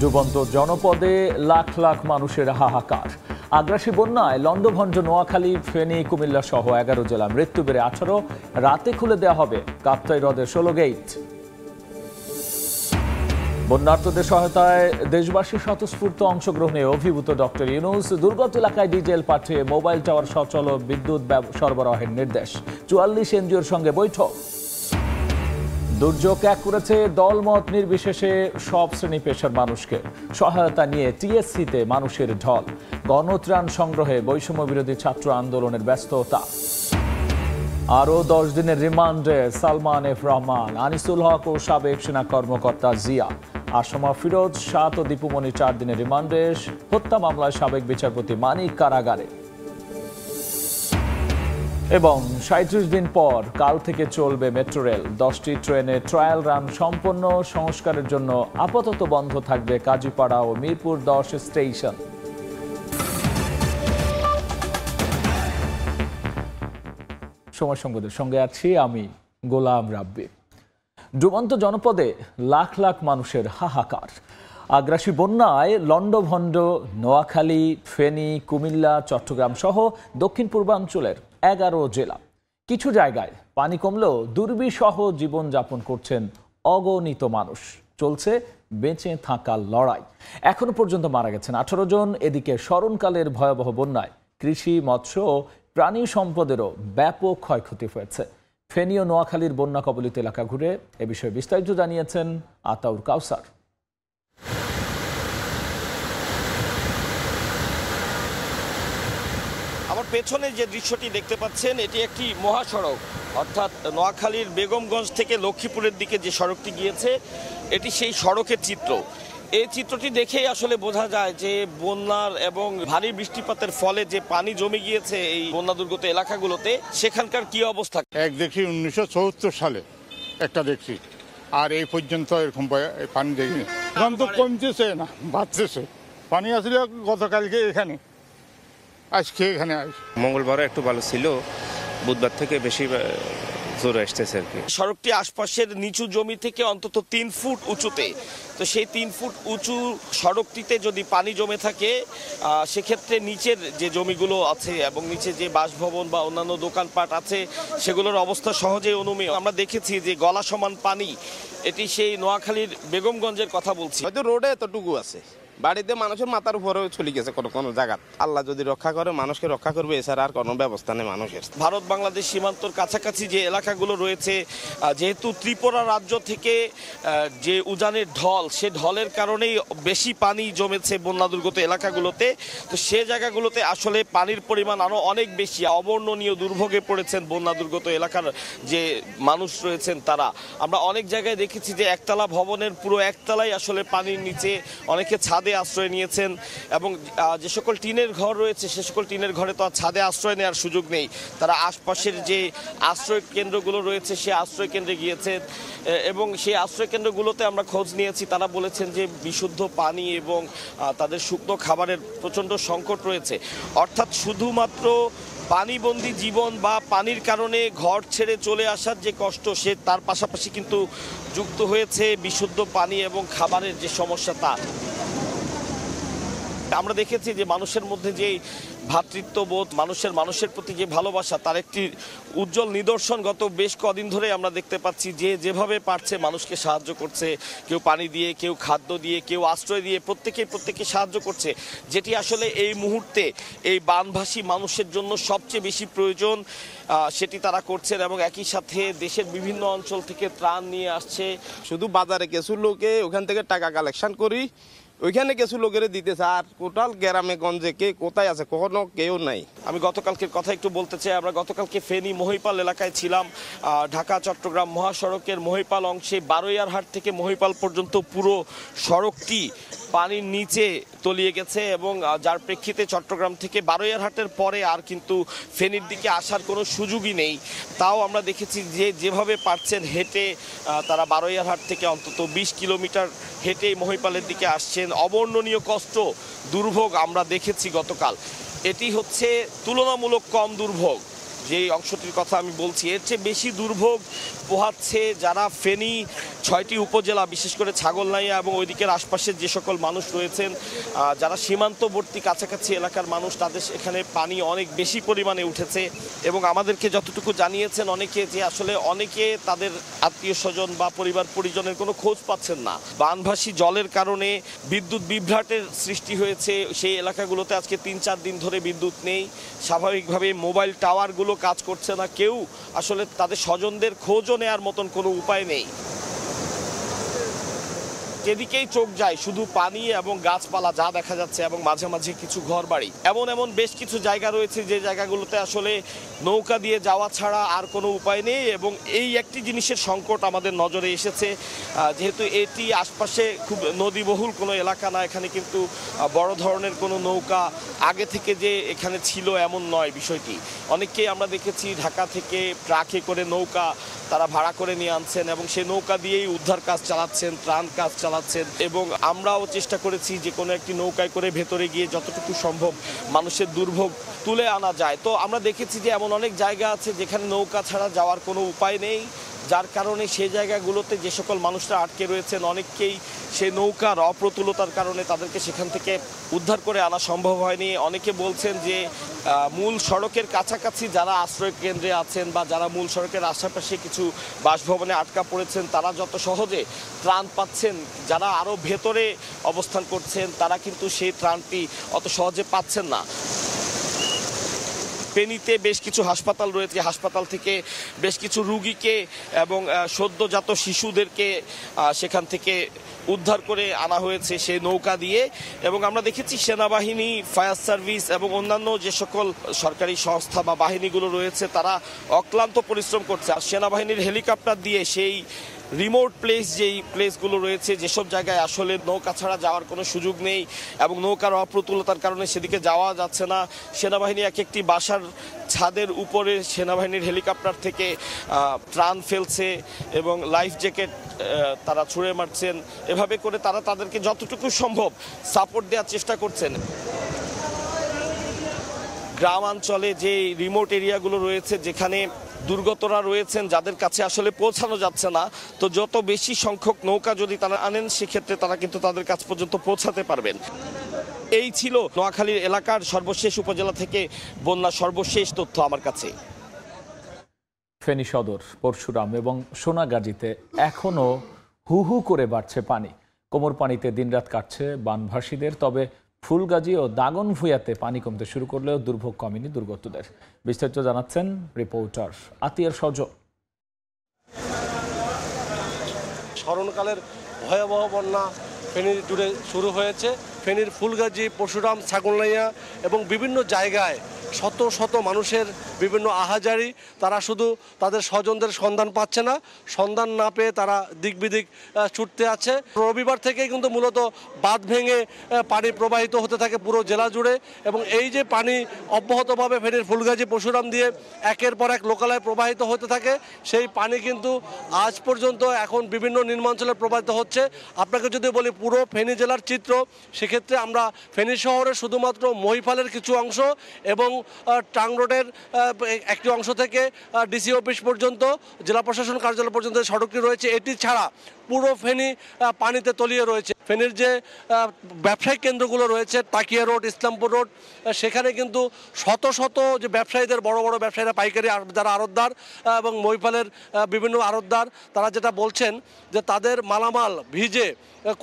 ডুবন্ত জনপদে লাখ লাখ মানুষের হাহাকার। আগ্রাসী বন্যায় লন্ডভন্ড, নোয়াখালী, ফেনী, কুমিল্লা সহ 11 জেলা, মৃত্যু বেড়ে 18। রাতে খুলে দেওয়া হবে কাপ্তাই হ্রদের 16 গেট। বন্যার্তদের সহায়তায় দেশবাসীর স্বতঃস্ফূর্ত অংশগ্রহণে অভিভূত ডক্টর ইউনূস। দুর্গত এলাকায় ডিজেল পাঠিয়ে মোবাইল টাওয়ার সচল বিদ্যুৎ সরবরাহের নির্দেশ। 44 এনজিওর সঙ্গে বৈঠক। দুর্যোগ এক করেছে দলমত নির্বিশেষে সব শ্রেণী পেশার মানুষকে। সহায়তা নিয়ে টিএসসিতে মানুষের ঢল। গণত্রাণ সংগ্রহে বৈষম্য বিরোধী ছাত্র আন্দোলনের ব্যস্ততা। আরও 10 দিনের রিমান্ডে সালমান এফ রহমান, আনিসুল হক ও সাবেক সেনা কর্মকর্তা জিয়া। আসমা ফিরোজ 7 ও দীপুমণি 4 দিনের রিমান্ডে। হত্যা মামলায় সাবেক বিচারপতি মানিক কারাগারে। এবং 37 দিন পর কাল থেকে চলবে মেট্রো রেল। 10টি ট্রেনে ট্রায়াল রান সম্পন্ন। সংস্কারের জন্য আপাতত বন্ধ থাকবে কাজীপাড়া ও মিরপুর 10 স্টেশন। সময় সংবাদের সঙ্গে আছি আমি গোলাম রাব্বি। ডুবন্ত জনপদে লাখ লাখ মানুষের হাহাকার। আগ্রাসী বন্যায় লন্ডভন্ড নোয়াখালী, ফেনী, কুমিল্লা, চট্টগ্রাম সহ দক্ষিণ পূর্বাঞ্চলের 11 জেলা। কিছু জায়গায় পানি কমলেও দুর্বিষহ জীবনযাপন করছেন অগণিত মানুষ। চলছে বেঁচে থাকার লড়াই। এখনো পর্যন্ত মারা গেছেন 18 জন। এদিকে স্মরণকালের ভয়াবহ বন্যায় কৃষি, মৎস্য ও প্রাণী সম্পদেরও ব্যাপক ক্ষয়ক্ষতি হয়েছে। ফেনী ও নোয়াখালীর বন্যা কবলিত এলাকা ঘুরে এ বিষয়ে বিস্তারিত জানিয়েছেন আতাউর কাউসার। আমার পেছনে যে দৃশ্যটি দেখতে পাচ্ছেন, এটি একটি মহাসড়ক, অর্থাৎ নোয়াখালীর বেগমগঞ্জ থেকে লক্ষ্মীপুরের দিকে যে সড়কটি গিয়েছে, এটি সেই সড়কের চিত্র। এই চিত্রটি দেখেই আসলে বোঝা যায় যে বন্যার এবং ভারী বৃষ্টিপাতের ফলে যে পানি জমে গিয়েছে এই বন্যা দুর্গত এলাকাগুলোতে, সেখানকার কি অবস্থা। এক দেখি 1974 সালে একটা দেখছি, আর এই পর্যন্ত এরকম পানি দেখিনি। এখন তো কমতেছে না, বাড়তেছে। পানি আসলে গতকালকে এখানে, আজকে এখানে মঙ্গলবার একটু ভালো ছিল, বুধবার থেকে বেশি জোরে আসতেছে আর কি। সড়কটি আশপাশের নিচু জমি থেকে অন্তত 3 ফুট উঁচুতে। তো সেই 3 ফুট উঁচু সড়কটিতে যদি পানি জমে থাকে, সেক্ষেত্রে নিচের যে জমিগুলো আছে এবং নিচে যে বাসভবন বা অন্যান্য দোকানপাট আছে, সেগুলোর অবস্থা সহজেই অনুমেয়। আমরা দেখেছি যে গলা সমান পানি। এটি সেই নোয়াখালীর বেগমগঞ্জের কথা বলছি। হয়তো রোডে এতটুকু আছে, বাড়িতে মানুষের মাথার উপরেও চলে গেছে কোনো কোনো জায়গা। আল্লাহ যদি রক্ষা করে, মানুষকে রক্ষা করবে, এছাড়া আর কোনো ব্যবস্থা নেই মানুষের। ভারত বাংলাদেশ সীমান্তর কাছাকাছি যে এলাকাগুলো রয়েছে, যেহেতু ত্রিপুরা রাজ্য থেকে যে উজানের ঢল, সে ঢলের কারণেই বেশি পানি জমেছে বন্যা দুর্গত এলাকাগুলোতে। তো সে জায়গাগুলোতে আসলে পানির পরিমাণ আরও অনেক বেশি। অবর্ণনীয় দুর্ভোগে পড়েছেন বন্যা দুর্গত এলাকার যে মানুষ রয়েছেন তারা। আমরা অনেক জায়গায় দেখেছি যে একতলা ভবনের পুরো একতলাই আসলে পানির নিচে, অনেকে ছাদে আশ্রয় নিয়েছেন। এবং যে সকল টিনের ঘর রয়েছে, সে সকল টিনের ঘরে তো আর ছাদে আশ্রয় নেওয়ার সুযোগ নেই। তারা আশপাশের যে আশ্রয় কেন্দ্রগুলো রয়েছে, সে আশ্রয় কেন্দ্রে গিয়েছেন। এবং সেই আশ্রয় কেন্দ্রগুলোতে আমরা খোঁজ নিয়েছি, তারা বলেছেন যে বিশুদ্ধ পানি এবং তাদের শুকনো খাবারের প্রচণ্ড সংকট রয়েছে। অর্থাৎ শুধুমাত্র পানিবন্দী জীবন বা পানির কারণে ঘর ছেড়ে চলে আসার যে কষ্ট, সে তার পাশাপাশি কিন্তু যুক্ত হয়েছে বিশুদ্ধ পানি এবং খাবারের যে সমস্যা তা। আমরা দেখেছি যে মানুষের মধ্যে যে ভ্রাতৃত্ববোধ, মানুষের প্রতি যে ভালোবাসা, তার একটি উজ্জ্বল নিদর্শন গত বেশ কদিন ধরে আমরা দেখতে পাচ্ছি। যে যেভাবে পারছে মানুষকে সাহায্য করছে, কেউ পানি দিয়ে, কেউ খাদ্য দিয়ে, কেউ আশ্রয় দিয়ে, প্রত্যেকে সাহায্য করছে। যেটি আসলে এই মুহূর্তে এই বানভাসী মানুষের জন্য সবচেয়ে বেশি প্রয়োজন, সেটি তারা করছেন। এবং একই সাথে দেশের বিভিন্ন অঞ্চল থেকে ত্রাণ নিয়ে আসছে। শুধু বাজারে কিছু লোকে ওখান থেকে টাকা কালেকশন করি, ওইখানে কিছু লোকের দিতেছে, আর টোটাল গ্রামে গঞ্জে কে কোথায় আছে কখনো কেউ নাই। আমি গতকালকের কথা একটু বলতে চাই। আমরা গতকালকে ফেনী মহিপাল এলাকায় ছিলাম। ঢাকা চট্টগ্রাম মহাসড়কের মহিপাল অংশে বারৈয়ারহাট থেকে মহিপাল পর্যন্ত পুরো সড়কটি পানির নিচে তলিয়ে গেছে। এবং যার প্রেক্ষিতে চট্টগ্রাম থেকে বারৈয়ারহাটের পরে আর কিন্তু ফেনীর দিকে আসার কোনো সুযোগই নেই। তাও আমরা দেখেছি যে যেভাবে পারছেন হেঁটে তারা বারৈয়ারহাট থেকে অন্তত 20 কিলোমিটার হেঁটে মহিপালের দিকে আসছেন। অবর্ণনীয় কষ্ট, দুর্ভোগ আমরা দেখেছি গতকাল। এটি হচ্ছে তুলনামূলক কম দুর্ভোগ। যে অংশটির কথা আমি বলছি, এর চেয়ে বেশি দুর্ভোগ পোহাচ্ছে যারা ফেনী 6টি উপজেলা, বিশেষ করে ছাগলনাইয়া এবং ওইদিকের আশপাশের যে সকল মানুষ রয়েছেন, যারা সীমান্তবর্তী কাছাকাছি এলাকার মানুষ, তাদের এখানে পানি অনেক বেশি পরিমাণে উঠেছে। এবং আমাদেরকে যতটুকু জানিয়েছেন অনেকে, যে আসলে অনেকে তাদের আত্মীয় স্বজন বা পরিবার পরিজনের কোনো খোঁজ পাচ্ছেন না। বানভাসী জলের কারণে বিদ্যুৎ বিভ্রাটের সৃষ্টি হয়েছে সেই এলাকাগুলোতে। আজকে 3-4 দিন ধরে বিদ্যুৎ নেই, স্বাভাবিকভাবে মোবাইল টাওয়ারগুলো কাজ করছে না, কেউ আসলে তাদের স্বজনদের খোঁজও নেওয়ার মতন কোনো উপায় নেই। যেদিকেই চোখ যায় শুধু পানি এবং গাছপালা যা দেখা যাচ্ছে, এবং মাঝে মাঝে কিছু ঘরবাড়ি। এমন বেশ কিছু জায়গা রয়েছে যে জায়গাগুলোতে আসলে নৌকা দিয়ে যাওয়া ছাড়া আর কোনো উপায় নেই। এবং এই একটি জিনিসের সংকট আমাদের নজরে এসেছে, যেহেতু এটি আশপাশে খুব নদীবহুল কোনো এলাকা না, এখানে কিন্তু বড় ধরনের কোনো নৌকা আগে থেকে যে এখানে ছিল এমন নয় বিষয়টি। অনেককেই আমরা দেখেছি ঢাকা থেকে ট্রাকে করে নৌকা তারা ভাড়া করে নিয়ে আনছেন এবং সেই নৌকা দিয়েই উদ্ধার কাজ চালাচ্ছেন, ত্রাণ কাজ চালাচ্ছেন। এবং আমরাও চেষ্টা করেছি যে কোনো একটি নৌকায় করে ভেতরে গিয়ে যতটুকু সম্ভব মানুষের দুর্ভোগ তুলে আনা যায়। তো আমরা দেখেছি যে এমন অনেক জায়গা আছে যেখানে নৌকা ছাড়া যাওয়ার কোনো উপায় নেই, যার কারণে সেই জায়গাগুলোতে যে সকল মানুষরা আটকে রয়েছেন অনেককেই সেই নৌকার অপ্রতুলতার কারণে তাদেরকে সেখান থেকে উদ্ধার করে আনা সম্ভব হয়নি। অনেকে বলছেন যে মূল সড়কের কাছাকাছি যারা আশ্রয় কেন্দ্রে আছেন বা যারা মূল সড়কের আশেপাশে কিছু বাসভবনে আটকা পড়েছেন, তারা যত সহজে ত্রাণ পাচ্ছেন, যারা আরও ভেতরে অবস্থান করছেন তারা কিন্তু সেই ত্রাণটি অত সহজে পাচ্ছেন না। ফেনীতে বেশ কিছু হাসপাতাল রয়েছে, হাসপাতাল থেকে বেশ কিছু রুগীকে এবং সদ্যজাত শিশুদেরকে সেখান থেকে উদ্ধার করে আনা হয়েছে সেই নৌকা দিয়ে। এবং আমরা দেখেছি সেনাবাহিনী, ফায়ার সার্ভিস এবং অন্যান্য যে সকল সরকারি সংস্থা বা বাহিনীগুলো রয়েছে তারা অক্লান্ত পরিশ্রম করছে। আর সেনাবাহিনীর হেলিকপ্টার দিয়ে সেই রিমোট প্লেস, যেই প্লেসগুলো রয়েছে, যেসব জায়গায় আসলে নৌকা ছাড়া যাওয়ার কোনো সুযোগ নেই এবং নৌকার অপ্রতুলতার কারণে সেদিকে যাওয়া যাচ্ছে না, সেনাবাহিনী এক একটি বাসার ছাদের উপরে সেনাবাহিনীর হেলিকপ্টার থেকে ত্রাণ ফেলছে এবং লাইফ জ্যাকেট তারা ছুঁড়ে মারছেন। এভাবে করে তারা তাদেরকে যতটুকু সম্ভব সাপোর্ট দেওয়ার চেষ্টা করছেন। গ্রামাঞ্চলে যে রিমোট এরিয়াগুলো রয়েছে, যেখানে দুর্গতরা রয়েছেন, যাদের কাছে আসলে পৌঁছানো যাচ্ছে না, তো যত বেশি সংখ্যক নৌকা যদি তারা আনেন সেক্ষেত্রে তারা কিন্তু তাদের কাছ পর্যন্ত পৌঁছাতে পারবেন। এই ছিল নোয়াখালীর এলাকার সর্বশেষ উপজেলা থেকে বন্যা সর্বশেষ তথ্য আমার কাছে। ফেনী সদর, পরশুরাম এবং সোনাগাজীতে এখনো হু হু করে বাড়ছে পানি। কোমর পানিতে দিনরাত কাটছে বানভাসীদের। তবে ফুলগাজী ও দাগনভূঞাতে পানি কমতে শুরু করলেও দুর্ভোগ কমেনি দুর্গতদের। বিস্তারিত জানাচ্ছেন রিপোর্টার আতিয়ার সজল। স্মরণকালের ভয়াবহ বন্যা ফেনী জুড়ে শুরু হয়েছে। ফেনীর ফুলগাজী, পরশুরাম, ছাগলনাইয়া এবং বিভিন্ন জায়গায় শত শত মানুষের বিভিন্ন আহাজারি। তারা শুধু তাদের স্বজনদের সন্ধান পাচ্ছে না, সন্ধান না পেয়ে তারা দিক বিদিক ছুটতে আছে। রবিবার থেকেই কিন্তু মূলত বাঁধ ভেঙে পানি প্রবাহিত হতে থাকে পুরো জেলা জুড়ে। এবং এই যে পানি অব্যাহতভাবে ফেনীর ফুলগাজী, পরশুরাম দিয়ে একের পর এক লোকালয়ে প্রবাহিত হতে থাকে, সেই পানি কিন্তু আজ পর্যন্ত এখন বিভিন্ন নিম্নাঞ্চলে প্রবাহিত হচ্ছে। আপনাকে যদি বলি পুরো ফেনী জেলার চিত্র, সেক্ষেত্রে আমরা ফেনী শহরের শুধুমাত্র মহিফালের কিছু অংশ এবং টাং রোডের একটি অংশ থেকে ডিসি অফিস পর্যন্ত, জেলা প্রশাসন কার্যালয় পর্যন্ত সড়কটি রয়েছে, এটি ছাড়া পুরো ফেনী পানিতে তলিয়ে রয়েছে। ফেনীর যে ব্যবসায়িক কেন্দ্রগুলো রয়েছে, তাকিয়া রোড, ইসলামপুর রোড, সেখানে কিন্তু শত শত যে ব্যবসায়ীদের, বড় বড় ব্যবসায়ীরা, পাইকারি যারা আড়তদার এবং মহিফালের বিভিন্ন আড়তদার, তারা যেটা বলছেন যে তাদের মালামাল ভিজে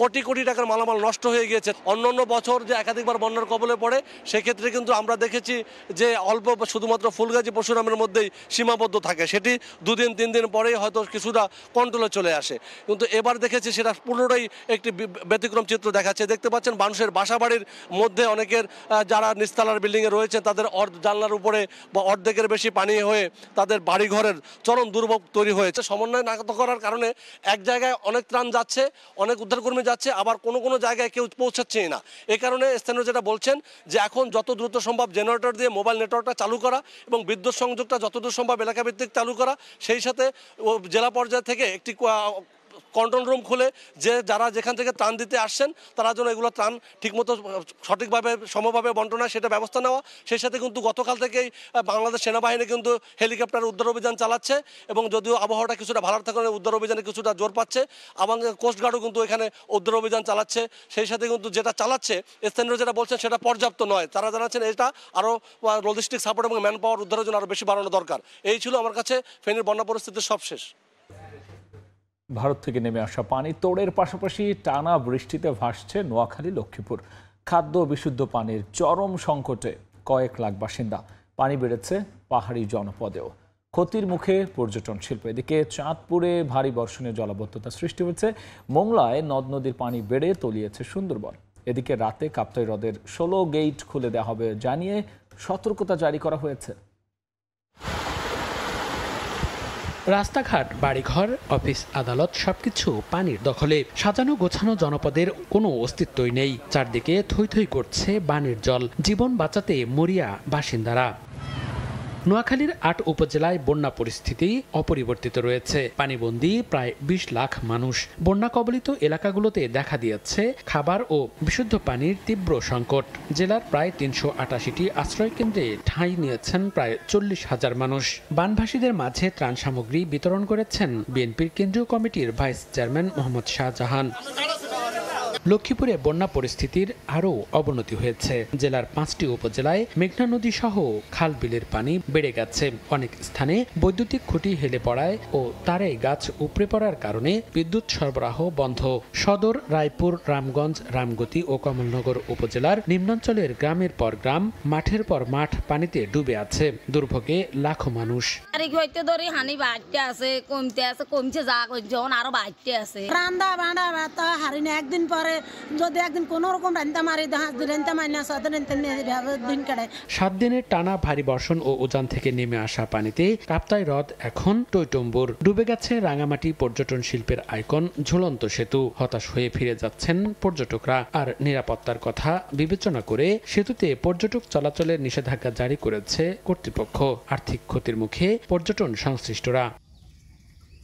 কোটি কোটি টাকার মালামাল নষ্ট হয়ে গিয়েছে। অন্যান্য বছর যে একাধিকবার বন্যার কবলে পড়ে, সেক্ষেত্রে কিন্তু আমরা দেখেছি যে অল্প শুধুমাত্র ফুলগাজী, পরশুরামের মধ্যেই সীমাবদ্ধ থাকে, সেটি 2 দিন 3 দিন পরেই হয়তো কিছুটা কন্ট্রোলে চলে আসে। কিন্তু এবার দেখেছি সেটা পুরোটাই একটি ব্যতিক্রম চিত্র দেখাচ্ছে। দেখতে পাচ্ছেন মানুষের বাসাবাড়ির মধ্যে অনেকের যারা নিচতলার বিল্ডিংয়ে রয়েছে, তাদের জানলার উপরে বা অর্ধেকের বেশি পানি হয়ে তাদের বাড়িঘরের চরম দুর্ভোগ তৈরি হয়েছে। সমন্বয় না করার কারণে এক জায়গায় অনেক ত্রাণ যাচ্ছে, অনেক উদ্ধারকর্মী যাচ্ছে, আবার কোনো কোনো জায়গায় কেউ পৌঁছাচ্ছেই না। এই কারণে স্থানীয় যেটা বলছেন যে এখন যত দ্রুত সম্ভব জেনারেটর দিয়ে মোবাইল নেটওয়ার্কটা চালু করা এবং বিদ্যুৎ সংযোগটা যতদূর সম্ভব এলাকাভিত্তিক চালু করা, সেই সাথে জেলা পর্যায় থেকে একটি কন্ট্রোল রুম খুলে যে যারা যেখান থেকে ত্রাণ দিতে আসছেন তারা যেন এগুলো ত্রাণ ঠিকমতো সঠিকভাবে সমভাবে বন্টন হয় সেটা ব্যবস্থা নেওয়া। সেই সাথে কিন্তু গতকাল থেকেই বাংলাদেশ সেনাবাহিনী কিন্তু হেলিকপ্টার উদ্ধার অভিযান চালাচ্ছে এবং যদিও আবহাওয়াটা কিছুটা ভালো থাকার উদ্ধার অভিযানে কিছুটা জোর পাচ্ছে এবং কোস্টগার্ডও কিন্তু এখানে উদ্ধার অভিযান চালাচ্ছে। সেই সাথে কিন্তু যেটা চালাচ্ছে স্থানীয় যেটা বলছেন সেটা পর্যাপ্ত নয়, তারা জানাচ্ছেন এটা আরও লজিস্টিক সাপোর্ট এবং ম্যান পাওয়ার উদ্ধারের জন্য আরও বেশি বাড়ানো দরকার। এই ছিল আমার কাছে ফেনীর বন্যা পরিস্থিতির সবশেষ। ভারত থেকে নেমে আসা পানি তোড়ের পাশাপাশি টানা বৃষ্টিতে ভাসছে নোয়াখালী, লক্ষ্মীপুর। খাদ্য ও বিশুদ্ধ পানির চরম সংকটে কয়েক লাখ বাসিন্দা। পানি বেড়েছে পাহাড়ি জনপদেও। ক্ষতির মুখে পর্যটন শিল্প। এদিকে চাঁদপুরে ভারী বর্ষণে জলাবদ্ধতা সৃষ্টি হয়েছে। মোংলায় নদ নদীর পানি বেড়ে তলিয়েছে সুন্দরবন। এদিকে রাতে কাপ্তাই হ্রদের 16 গেট খুলে দেওয়া হবে জানিয়ে সতর্কতা জারি করা হয়েছে। রাস্তাঘাট, বাড়িঘর, অফিস, আদালত সবকিছু পানির দখলে। সাজানো গোছানো জনপদের কোনো অস্তিত্বই নেই। চারদিকে থই থই করছে বানের জল। জীবন বাঁচাতে মরিয়া বাসিন্দারা। নোয়াখালীর 8 উপজেলায় বন্যা পরিস্থিতি অপরিবর্তিত রয়েছে। পানিবন্দী প্রায় 20 লাখ মানুষ। বন্যা কবলিত এলাকাগুলোতে দেখা দিয়েছে খাবার ও বিশুদ্ধ পানির তীব্র সংকট। জেলার প্রায় 388টি আশ্রয়কেন্দ্রে ঠাঁই নিয়েছেন প্রায় 40,000 মানুষ। বানভাসীদের মাঝে ত্রাণ সামগ্রী বিতরণ করেছেন বিএনপির কেন্দ্রীয় কমিটির ভাইস চেয়ারম্যান মোহাম্মদ শাহজাহান। লক্ষ্মীপুরে বন্যা পরিস্থিতির আরও অবনতি হয়েছে। জেলার 5টি উপজেলায় মেঘনা নদী সহ খাল বিলের পানি বেড়ে গেছে। অনেক স্থানে বৈদ্যুতিক খুঁটি হেলে পড়ায় ও তারে গাছ উপড়ে পড়ার কারণে বিদ্যুৎ সরবরাহ বন্ধ। সদর, রায়পুর, রামগঞ্জ, রামগতি ও কমলনগর উপজেলার নিম্নাঞ্চলের গ্রামের পর গ্রাম, মাঠের পর মাঠ পানিতে ডুবে আছে। দুর্ভোগে লাখো মানুষ। একদিন পরে যদি একদিন কোন রকম রান্তা মারি 7 দিনের টানা ভারী বর্ষণ ও উজান থেকে নেমে আসা পানিতে কাপ্তাই হ্রদ এখন টইটম্বুর। ডুবে গেছে রাঙামাটি পর্যটন শিল্পের আইকন ঝুলন্ত সেতু। হতাশ হয়ে ফিরে যাচ্ছেন পর্যটকরা। আর নিরাপত্তার কথা বিবেচনা করে সেতুতে পর্যটক চলাচলের নিষেধাজ্ঞা জারি করেছে কর্তৃপক্ষ। আর্থিক ক্ষতির মুখে পর্যটন সংশ্লিষ্টরা।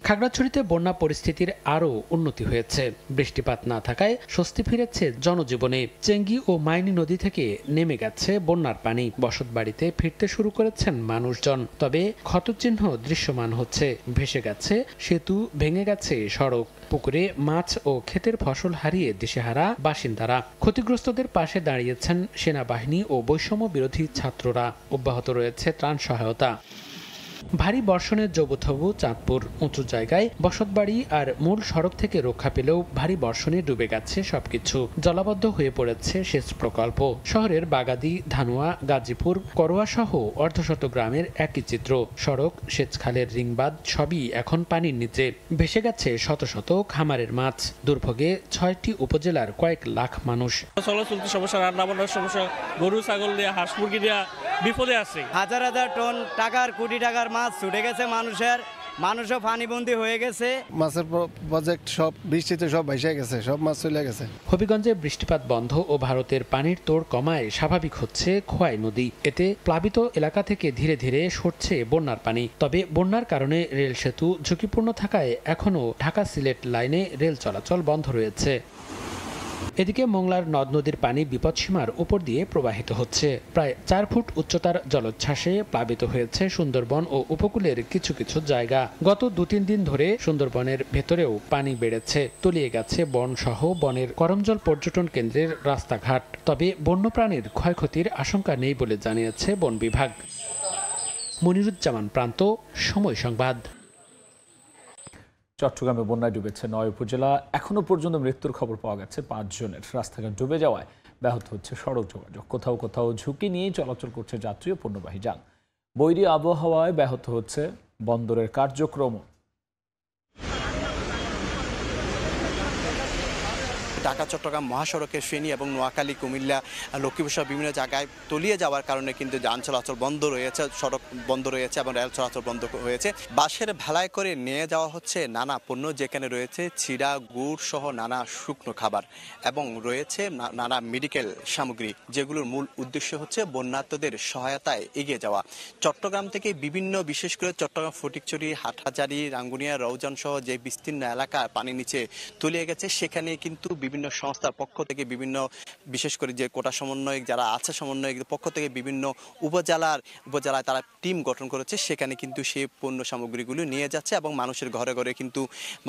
খাগড়াছড়িতে বন্যা পরিস্থিতির আরও উন্নতি হয়েছে। বৃষ্টিপাত না থাকায় স্বস্তি ফিরেছে জনজীবনে। চেঙ্গি ও মাইনি নদী থেকে নেমে গেছে বন্যার পানি। বসতবাড়িতে ফিরতে শুরু করেছেন মানুষজন। তবে ক্ষতচিহ্ন দৃশ্যমান হচ্ছে। ভেসে গেছে সেতু, ভেঙে গেছে সড়ক। পুকুরে মাছ ও ক্ষেতের ফসল হারিয়ে দিশেহারা বাসিন্দারা। ক্ষতিগ্রস্তদের পাশে দাঁড়িয়েছেন সেনাবাহিনী ও বৈষম্য বিরোধী ছাত্ররা। অব্যাহত রয়েছে ত্রাণ সহায়তা। ভারী বর্ষণের জবুথবু চাঁদপুর। উঁচু জায়গায় বসতবাড়ি আর মূল সড়ক থেকে রক্ষা পেলেও ভারী বর্ষণে ডুবে গেছে সবকিছু। জলাবদ্ধ হয়ে পড়েছে সেচ প্রকল্প। শহরের বাগাদি, ধানুয়া, গাজীপুর, করোয়া সহ অর্ধশত গ্রামের একই চিত্র। সড়ক, সেচখালের রিংবাদ সবই এখন পানির নিচে। ভেসে গেছে শত শত খামারের মাছ। দুর্ভোগে 6টি উপজেলার কয়েক লাখ মানুষ। চলতে সমস্যা, রান্না বান্নার সমস্যা, গরু ছাগল দিয়ে, হাঁস মুরগি দিয়ে বিপদে আছে। হাজার হাজার টন টাকার, কোটি টাকার মাছ ছুটে গেছে মানুষও পানিবন্দী হয়ে গেছে। মাছের প্রজেক্ট সব বৃষ্টিতে সব ভেসে গেছে, সব মাছ চলে গেছে। হবিগঞ্জে বৃষ্টিপাত বন্ধ ও ভারতের পানির তোড় কমায় স্বাভাবিক হচ্ছে খোয়াই নদী। এতে প্লাবিত এলাকা থেকে ধীরে ধীরে সরছে বন্যার পানি। তবে বন্যার কারণে রেল সেতু ঝুঁকিপূর্ণ থাকায় এখনও ঢাকা সিলেট লাইনে রেল চলাচল বন্ধ রয়েছে। এদিকে মোংলার নদ নদীর পানি বিপদসীমার উপর দিয়ে প্রবাহিত হচ্ছে। প্রায় 4 ফুট উচ্চতার জলোচ্ছ্বাসে প্লাবিত হয়েছে সুন্দরবন ও উপকূলের কিছু কিছু জায়গা। গত 2-3 দিন ধরে সুন্দরবনের ভেতরেও পানি বেড়েছে। তলিয়ে গেছে বন সহ বনের করমজল পর্যটন কেন্দ্রের রাস্তাঘাট। তবে বন্যপ্রাণীর ক্ষয়ক্ষতির আশঙ্কা নেই বলে জানিয়েছে বন বিভাগ। মনিরুজ্জামান প্রান্ত, সময় সংবাদ। চট্টগ্রামে বন্যায় ডুবেছে 9 উপজেলা। এখনো পর্যন্ত মৃত্যুর খবর পাওয়া গেছে 5 জনের। রাস্তাঘাট ডুবে যাওয়ায় ব্যাহত হচ্ছে সড়ক যোগাযোগ। কোথাও কোথাও ঝুঁকি নিয়েই চলাচল করছে যাত্রী ও পণ্যবাহী যান। বৈরী আবহাওয়ায় ব্যাহত হচ্ছে বন্দরের কার্যক্রম। ঢাকা চট্টগ্রাম মহাসড়কের ফেনী এবং নোয়াখালী কুমিল্লা লক্ষ্মীপুর সহ বিভিন্ন জায়গায় তলিয়ে যাওয়ার কারণে কিন্তু যান চলাচল বন্ধ রয়েছে, সড়ক বন্ধ রয়েছে এবং রেল চলাচল বন্ধ হয়েছে। বাসের ভেলায় করে নিয়ে যাওয়া হচ্ছে নানা পণ্য, যেখানে রয়েছে চিড়া, গুড় সহ নানা শুকনো খাবার এবং রয়েছে নানা মেডিকেল সামগ্রী, যেগুলোর মূল উদ্দেশ্য হচ্ছে বন্যার্তদের সহায়তায় এগিয়ে যাওয়া। চট্টগ্রাম থেকে বিভিন্ন, বিশেষ করে চট্টগ্রাম ফটিকছড়ি, হাটহাজারী, রাঙ্গুনিয়া, রৌজান সহ যে বিস্তীর্ণ এলাকা পানির নিচে তলিয়ে গেছে, সেখানে কিন্তু বিভিন্ন সংস্থার পক্ষ থেকে বিভিন্ন, বিশেষ করে যে কোটা সমন্বয়ক যারা আছে, সমন্বয়কের পক্ষ থেকে বিভিন্ন উপজেলায় তারা টিম গঠন করেছে। সেখানে কিন্তু সেই পণ্য সামগ্রীগুলো নিয়ে যাচ্ছে এবং মানুষের ঘরে ঘরে কিন্তু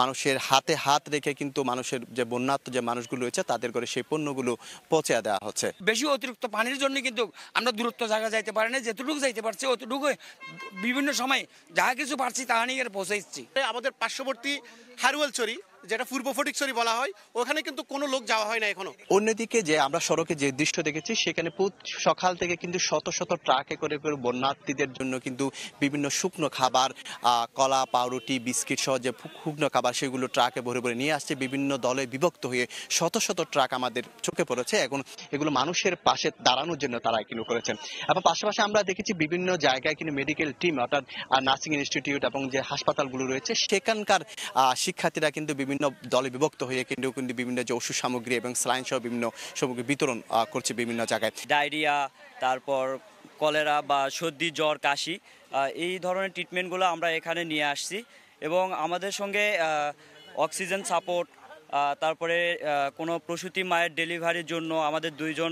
মানুষের হাতে হাত রেখে কিন্তু মানুষের যে বন্যার্ত যে মানুষগুলো রয়েছে তাদের ঘরে সেই পণ্যগুলো পৌঁছে দেওয়া হচ্ছে। বেশি অতিরিক্ত পানির জন্য কিন্তু আমরা দূরত্ব জায়গা যাইতে পারি না, যেটুকু যাইতে পারছি অতটুকু বিভিন্ন সময় যা কিছু পারছি তা নিয়ে পৌঁছেছি। আমাদের পার্শ্ববর্তী হারুয়ালছড়ি, যেটা পূর্ব ফটিকছড়ি বলা হয়, ওখানে কিন্তু কোনো লোক যাওয়া হয় না এখনো। অন্যদিকে যে আমরা সড়কে যে দৃশ্য দেখেছি, সেখানে সকাল থেকে কিন্তু শত শত ট্রাকে করে বন্যার্থীদের জন্য কিন্তু বিভিন্ন শুকনো খাবার, কলা, পাউরুটি, বিস্কিট সহ যে শুকনো খাবার, সেগুলো ট্রাকে ভরে ভরে নিয়ে আসছে। বিভিন্ন দলে বিভক্ত হয়ে শত শত ট্রাক আমাদের চোখে পড়েছে। এখন এগুলো মানুষের পাশে দাঁড়ানোর জন্য তারা কিন্তু করেছেন। এবং পাশাপাশি আমরা দেখেছি বিভিন্ন জায়গায় কিন্তু মেডিকেল টিম, অর্থাৎ নার্সিং ইনস্টিটিউট এবং যে হাসপাতালগুলো রয়েছে, সেখানকার শিক্ষার্থীরা কিন্তু বিভিন্ন দলে বিভক্ত হয়ে কিন্তু বিভিন্ন যে ওষুধ সামগ্রী এবং স্যালাইন সহ বিভিন্ন সামগ্রী বিতরণ করছে বিভিন্ন জায়গায়। ডায়রিয়া, তারপর কলেরা বা সর্দি, জ্বর, কাশি, এই ধরনের ট্রিটমেন্টগুলো আমরা এখানে নিয়ে আসছি এবং আমাদের সঙ্গে অক্সিজেন সাপোর্ট, তারপরে কোনো প্রসূতি মায়ের ডেলিভারির জন্য আমাদের 2 জন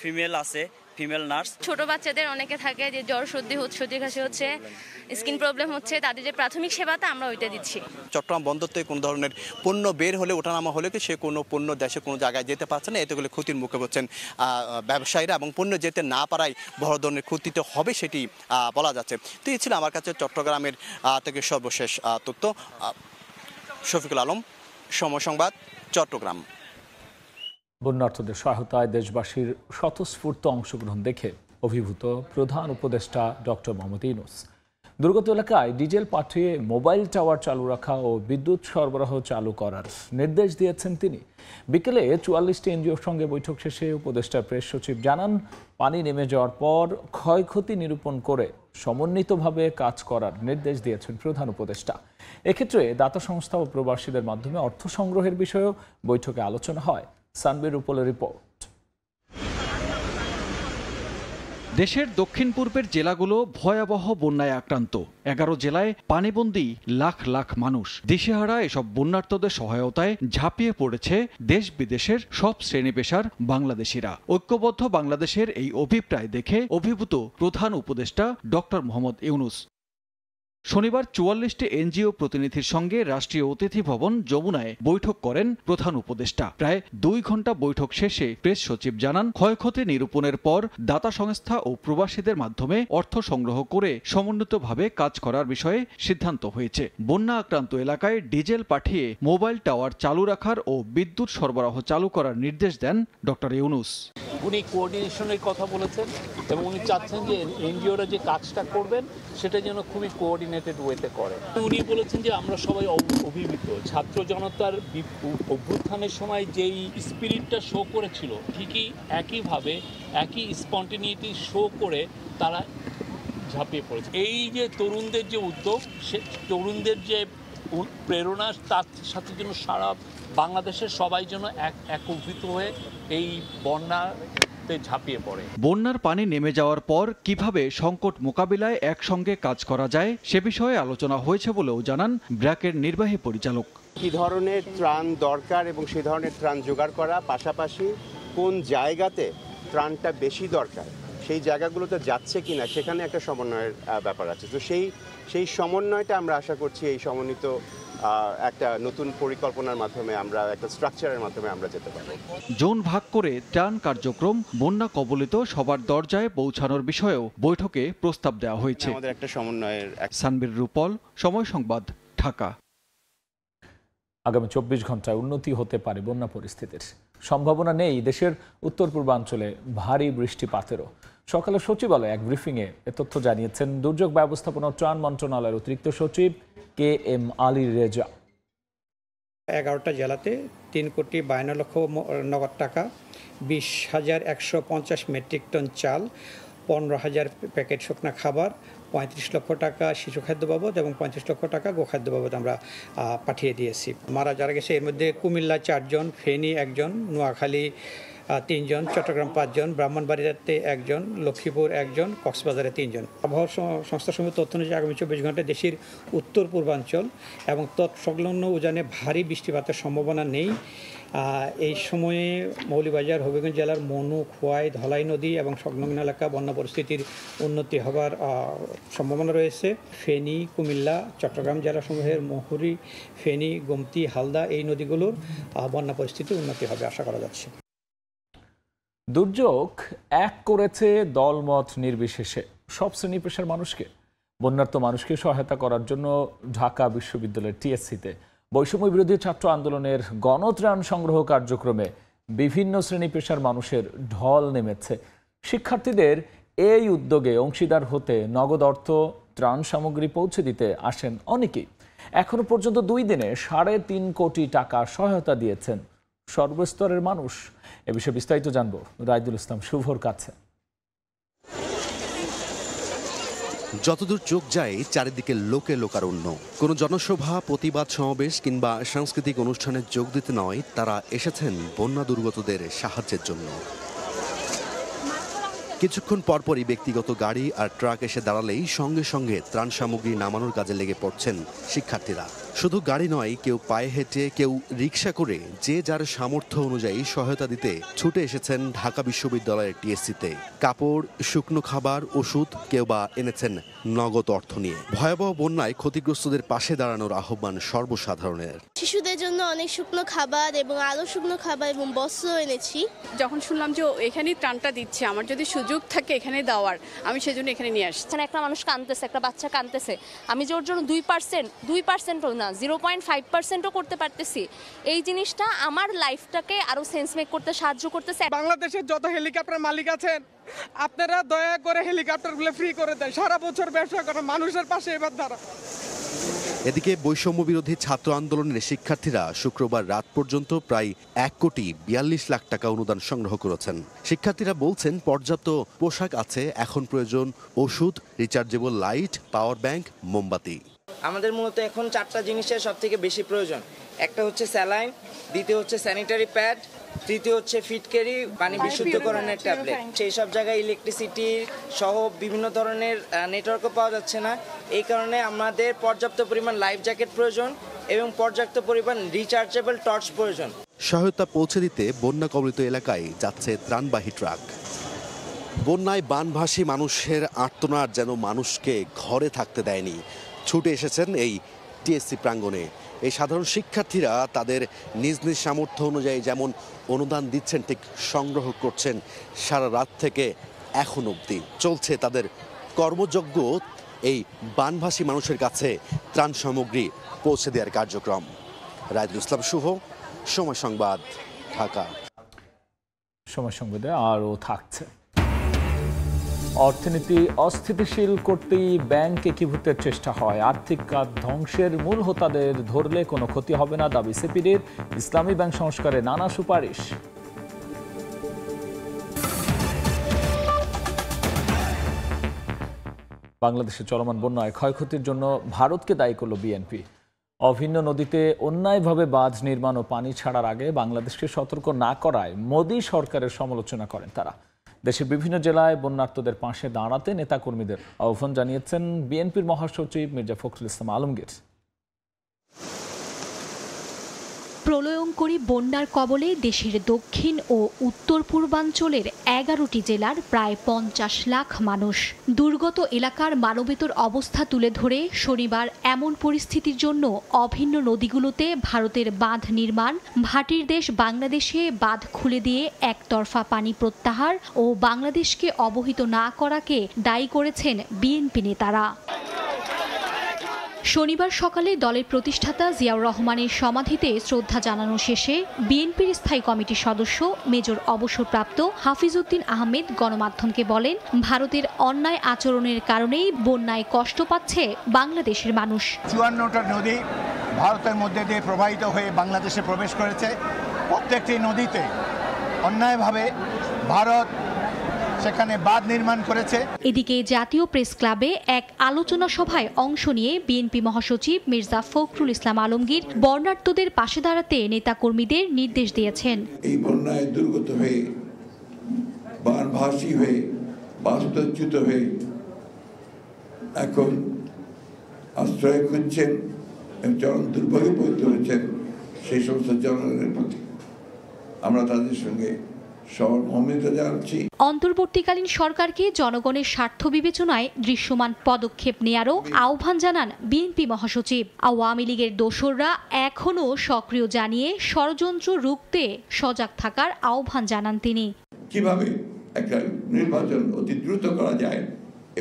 ফিমেল আছে, ফিমেল নার্স। ছোট বাচ্চাদের অনেকে থাকে যে জ্বর, সর্দি কাশি হচ্ছে, স্কিন প্রবলেম হচ্ছে, তাদের যে প্রাথমিক সেবাটা আমরা ওইটা দিচ্ছি। চট্টগ্রাম বন্দর থেকে কোনো ধরনের পণ্য বের হলে, ওঠানামা হলে কি সে কোনো পণ্য দেশে কোনো জায়গায় যেতে পারছে না, এতে করে ক্ষতির মুখে পড়ছেন ব্যবসায়ীরা এবং পণ্য যেতে না পারায় বড় ধরনের ক্ষতিতে হবে সেটি বলা যাচ্ছে। তো এই ছিল আমার কাছে চট্টগ্রামের থেকে সর্বশেষ তথ্য। শফিকুল আলম, সময় সংবাদ, চট্টগ্রাম। বন্যার্থদের সহায়তায় দেশবাসীর স্বতঃস্ফূর্ত অংশগ্রহণ দেখে অভিভূত প্রধান উপদেষ্টা ডক্টর মোহাম্মদ ইউনূস। দুর্গত এলাকায় ডিজেল পাঠিয়ে মোবাইল টাওয়ার চালু রাখা ও বিদ্যুৎ সরবরাহ চালু করার নির্দেশ দিয়েছেন তিনি। বিকেলে 44টি এনজিওর সঙ্গে বৈঠক শেষে উপদেষ্টা প্রেস সচিব জানান, পানি নেমে যাওয়ার পর ক্ষয়ক্ষতি নিরূপণ করে সমন্বিতভাবে কাজ করার নির্দেশ দিয়েছেন প্রধান উপদেষ্টা। এক্ষেত্রে দাতা সংস্থা ও প্রবাসীদের মাধ্যমে অর্থ সংগ্রহের বিষয়েও বৈঠকে আলোচনা হয়। সানবির রূপলের রিপোর্ট। দেশের দক্ষিণ পূর্বের জেলাগুলো ভয়াবহ বন্যায় আক্রান্ত। 11 জেলায় পানিবন্দী লাখ লাখ মানুষ। দিশেহারা এসব বন্যার্তদের সহায়তায় ঝাঁপিয়ে পড়েছে দেশ বিদেশের সব শ্রেণী পেশার বাংলাদেশিরা। ঐক্যবদ্ধ বাংলাদেশের এই অভিপ্রায় দেখে অভিভূত প্রধান উপদেষ্টা ডক্টর মোহাম্মদ ইউনূস। শনিবার 44টি এনজিও প্রতিনিধির সঙ্গে রাষ্ট্রীয় অতিথি ভবন যমুনায় বৈঠক করেন প্রধান উপদেষ্টা। প্রায় 2 ঘণ্টা বৈঠক শেষে প্রেস সচিব জানান, ক্ষয়ক্ষতি নিরূপণের পর দাতা সংস্থা ও প্রবাসীদের মাধ্যমে অর্থ সংগ্রহ করে সমন্বিতভাবে কাজ করার বিষয়ে সিদ্ধান্ত হয়েছে। বন্যা আক্রান্ত এলাকায় ডিজেল পাঠিয়ে মোবাইল টাওয়ার চালু রাখার ও বিদ্যুৎ সরবরাহ চালু করার নির্দেশ দেন ডক্টর ইউনূস। উনি কোঅর্ডিনেশনের কথা বলেছেন এবং উনি চাচ্ছেন যে এনজিওরা যে কাজটা করবেন সেটা যেন খুবই কোঅর্ডিনেটেড ওয়েতে করে। উনি বলেছেন যে আমরা সবাই অভিভূত, ছাত্র জনতার অভ্যুত্থানের সময় যেই স্পিরিটটা শো করেছিল, ঠিকই একইভাবে একই স্পন্টেনিটি শো করে তারা ঝাঁপিয়ে পড়েছে। এই যে তরুণদের যে উদ্যোগ, সে তরুণদের যে প্রেরণা, তার সাথে জন্য সারা বাংলাদেশের সবাই যেন একত্রিত হয়ে এই বন্যাতে ঝাঁপিয়ে পড়ে। বন্যার পানি নেমে যাওয়ার পর কিভাবে সংকট মোকাবিলায় একসঙ্গে কাজ করা যায় সে বিষয়ে আলোচনা হয়েছে বলেও জানান ব্র্যাকের নির্বাহী পরিচালক। কি ধরনের ত্রাণ দরকার এবং সেই ধরনের ত্রাণ জোগাড় করা, পাশাপাশি কোন জায়গাতে ত্রাণটা বেশি দরকার সেই জায়গাগুলোতে যাচ্ছে কিনা সেখানে একটা সমন্বয়ের ব্যাপার আছে। তো সেই সমন্বয়টা আমরা আশা করছি এই সমন্বিত একটা নতুন পরিকল্পনার মাধ্যমে, আমরা একটা স্ট্রাকচারের মাধ্যমে আমরা যেতে পারব। জোন ভাগ করে ত্রাণ কার্যক্রম বন্যা কবলিত সবার দরজায় পৌঁছানোর বিষয়েও বৈঠকে প্রস্তাব দেওয়া হয়েছে। আমাদের একটা সমন্বয়ের। সানবির রূপল, সময় সংবাদ, ঢাকা। আগামী 24 ঘন্টায় উন্নতি হতে পারে বন্যা পরিস্থিতির সম্ভাবনা নেই দেশের উত্তর পূর্বাঞ্চলে ভারী বৃষ্টিপাতেরও। সকালে সচিবালয়ে এক ব্রিফিংয়ে এ তথ্য জানিয়েছেন দুর্যোগ ব্যবস্থাপনা ও ত্রাণ মন্ত্রণালয়ের অতিরিক্ত সচিব KM আলী রেজা। 11টা জেলাতে 3,52,00,000 নগদ টাকা, 20,150 মেট্রিক টন চাল, 15,000 প্যাকেট শুকনা খাবার, 35 লক্ষ টাকা শিশু খাদ্য বাবদ এবং 35 লক্ষ টাকা গোখাদ্য বাবদ আমরা পাঠিয়ে দিয়েছি। মারা যারা গেছে এর মধ্যে কুমিল্লা 4 জন, ফেনী 1 জন, নোয়াখালী 3 জন, চট্টগ্রাম 5 জন, ব্রাহ্মণবাড়িয়াতে 1 জন, লক্ষ্মীপুর 1 জন, কক্সবাজারে 3 জন। আবহাওয়া সংস্থার সঙ্গে তথ্য অনুযায়ী আগামী 24 ঘন্টায় দেশের উত্তর পূর্বাঞ্চল এবং তৎসংলগ্ন উজানে ভারী বৃষ্টিপাতের সম্ভাবনা নেই। এই সময়ে মৌলভীবাজার, হবিগঞ্জ জেলার মনু, খোয়াই, ধলাই নদী এবং সংলগ্ন এলাকা বন্যা পরিস্থিতির উন্নতি হবার সম্ভাবনা রয়েছে। ফেনী, কুমিল্লা, চট্টগ্রাম জেলাসমূহের মহুরী, ফেনী, গোমতী, হালদা এই নদীগুলোর বন্যা পরিস্থিতির উন্নতি হবে আশা করা যাচ্ছে। দুর্যোগ এক করেছে দলমত নির্বিশেষে সব শ্রেণী পেশার মানুষকে। বন্যার্ত মানুষকে সহায়তা করার জন্য ঢাকা বিশ্ববিদ্যালয়ের টিএসসিতে বৈষম্য বিরোধী ছাত্র আন্দোলনের গণত্রাণ সংগ্রহ কার্যক্রমে বিভিন্ন শ্রেণী পেশার মানুষের ঢল নেমেছে। শিক্ষার্থীদের এই উদ্যোগে অংশীদার হতে নগদ অর্থ, ত্রাণ সামগ্রী পৌঁছে দিতে আসেন অনেকেই। এখনো পর্যন্ত 2 দিনে 3.5 কোটি টাকা সহায়তা দিয়েছেন সর্বস্তরের মানুষ। এ বিষয়ে বিস্তারিত জানবো রাইদুল ইসলাম শুভর কাছে। যতদূর চোখ যায় চারিদিকে লোকে লোকারণ্য। কোনো জনসভা, প্রতিবাদ সমাবেশ কিংবা সাংস্কৃতিক অনুষ্ঠানে যোগ দিতে নয়, তারা এসেছেন বন্যা দুর্গতদের সাহায্যের জন্য। কিছুক্ষণ পরপরই ব্যক্তিগত গাড়ি আর ট্রাক এসে দাঁড়ালেই সঙ্গে সঙ্গে ত্রাণ সামগ্রী নামানোর কাজে লেগে পড়ছেন শিক্ষার্থীরা। শুধু গাড়ি নয়, কেউ পায়ে হেঁটে, কেউ রিক্সা করে যে যার সামর্থ্য অনুযায়ী সহায়তা দিতে ছুটে এসেছেন ঢাকা বিশ্ববিদ্যালয়ের টিএসসিতে। কাপড়, শুকনো খাবার, ওষুধ, কেউ বা এনেছেন নগদ অর্থ নিয়ে। ভয়াবহ বন্যায় ক্ষতিগ্রস্তদের পাশে দাঁড়ানোর আহ্বান সর্বসাধারণের। শিশুদের জন্য অনেক শুকনো খাবার এবং আরো শুকনো খাবার এবং বস্ত্র এনেছি। যখন শুনলাম যে এখানেই ত্রাণটা দিচ্ছে, আমার যদি সুযোগ থাকে এখানে দেওয়ার, আমি সেজন্য এখানে নিয়ে আসছি। একটা মানুষ কাঁদতেছে, একটা বাচ্চা কাঁদতেছে, আমি যে ওর জন্য 2%ও না 0.5%ও করতে পারতেছি। এই জিনিসটা আমার লাইফটাকে আরো সেন্স মেক করতে সাহায্য করতেছে। বাংলাদেশের যত হেলিকপ্টার মালিক আছেন, আপনারা দয়া করে হেলিকপ্টারগুলো ফ্রি করে দেন। সারা বছর ব্যবসা করেন, মানুষের পাশে এবার দাঁড়া। এদিকে বৈষম্য বিরোধী ছাত্র আন্দোলনের শিক্ষার্থীরা শুক্রবার রাত পর্যন্ত প্রায় 1,42,00,000 টাকা অনুদান সংগ্রহ করেছেন। শিক্ষার্থীরা বলছেন পর্যাপ্ত পোশাক আছে, এখন প্রয়োজন ওষুধ, রিচার্জেবল লাইট, পাওয়ার ব্যাংক, মোমবাতি। আমাদের মূলত এখন 4টা জিনিসের সব থেকে বেশি প্রয়োজন। একটা হচ্ছে স্যালাইন, দ্বিতীয় হচ্ছে স্যানিটারি প্যাড, তৃতীয় হচ্ছে ফিটকেরি, পানি বিশুদ্ধকরণের ট্যাবলেট। সেই সব জায়গায় ইলেকট্রিসিটি সহ বিভিন্ন ধরনের নেটওয়ার্কও পাওয়া যাচ্ছে না। এই কারণে আমাদের পর্যাপ্ত পরিমাণ লাইফ জ্যাকেট প্রয়োজন এবং পর্যাপ্ত পরিমাণ রিচার্জেবল টর্চ প্রয়োজন। সহায়তা পৌঁছে দিতে বন্যা কবলিত এলাকায় যাচ্ছে ত্রাণবাহী ট্রাক। বন্যায় বানভাসী মানুষের আর্তনাদ যেন মানুষকে ঘরে থাকতে দেয়নি। ছুটে এসেছেন এই টিএসসি প্রাঙ্গণে। এই সাধারণ শিক্ষার্থীরা তাদের নিজ নিজ সামর্থ্য অনুযায়ী যেমন অনুদান দিচ্ছেন, ঠিক সংগ্রহ করছেন সারা রাত থেকে এখন অবধি। চলছে তাদের কর্মযজ্ঞ এই বানভাসী মানুষের কাছে ত্রাণ সামগ্রী পৌঁছে দেওয়ার কার্যক্রম। রাইদুল ইসলাম শুভ, সময় সংবাদ, ঢাকা। সময় সংবাদে আরও থাকছে। অর্থনীতি অস্থিতিশীল করতেই ব্যাংক একীভূতের চেষ্টা হয়। আর্থিক খাত ধ্বংসের মূল হোতাদের ধরলে কোনো ক্ষতি হবে না, দাবি সিপিডির। ইসলামী ব্যাংক সংস্কারে নানা সুপারিশ। বাংলাদেশে চলমান বন্যায় ক্ষয়ক্ষতির জন্য ভারতকে দায়ী করল বিএনপি। অভিন্ন নদীতে অন্যায়ভাবে বাঁধ নির্মাণ ও পানি ছাড়ার আগে বাংলাদেশকে সতর্ক না করায় মোদী সরকারের সমালোচনা করেন তারা। দেশের বিভিন্ন জেলায় বন্যার্তদের পাশে দাঁড়াতে নেতাকর্মীদের আহ্বান জানিয়েছেন বিএনপির মহাসচিব মির্জা ফখরুল ইসলাম আলমগীর। প্রলয়ঙ্করী বন্যার কবলে দেশের দক্ষিণ ও উত্তর পূর্বাঞ্চলের 11টি জেলার প্রায় 50 লাখ মানুষ। দুর্গত এলাকার মানবেতর অবস্থা তুলে ধরে শনিবার এমন পরিস্থিতির জন্য অভিন্ন নদীগুলোতে ভারতের বাঁধ নির্মাণ, ভাটির দেশ বাংলাদেশে বাঁধ খুলে দিয়ে একতরফা পানি প্রত্যাহার ও বাংলাদেশকে অবহিত না করাকে দায়ী করেছেন বিএনপি নেতারা। শনিবার সকালে দলের প্রতিষ্ঠাতা জিয়াউর রহমানের সমাধিতে শ্রদ্ধা জানানো শেষে বিএনপির স্থায়ী কমিটির সদস্য মেজর অবসরপ্রাপ্ত হাফিজ উদ্দিন আহমেদ গণমাধ্যমকে বলেন, ভারতের অন্যায় আচরণের কারণেই বন্যায় কষ্ট পাচ্ছে বাংলাদেশের মানুষ। 54টা নদী ভারতের মধ্যে দিয়ে প্রবাহিত হয়ে বাংলাদেশে প্রবেশ করেছে। প্রত্যেকটি নদীতে অন্যায়ভাবে ভারত সেখানে বাঁধ নির্মাণ করেছে। এদিকে জাতীয় প্রেস ক্লাবে এক আলোচনা সভায় অংশ নিয়ে বিএনপি মহাসচিব মির্জা ফখরুল ইসলাম আলমগীর বন্যার্তদের পাশে দাঁড়াতে নেতাকর্মীদের নির্দেশ দিয়েছেন। এই বন্যায় দুর্গত হয়ে, বানভাসী হয়ে, বাস্তুচ্যুত হয়ে এখন আশ্রয় খুঁজছেন এবং চরম দুর্ভোগে পতিত হচ্ছেন, সেই সমস্ত জনগণের প্রতি আমরা তাদের সঙ্গে সহমর্মিতা জানাচ্ছি। অন্তর্বর্তীকালীন সরকারকে জনগণের স্বার্থ বিবেচনায় দৃশ্যমান পদক্ষেপ নেয়ারও আহ্বান জানান বিএনপি মহাসচিব। আওয়ামী লীগের দোসররা এখনও সক্রিয় জানিয়ে ষড়যন্ত্র রুখতে সজাগ থাকার আহ্বান জানান তিনি। কিভাবে একটা নির্বাচন অতি দ্রুত করা যায়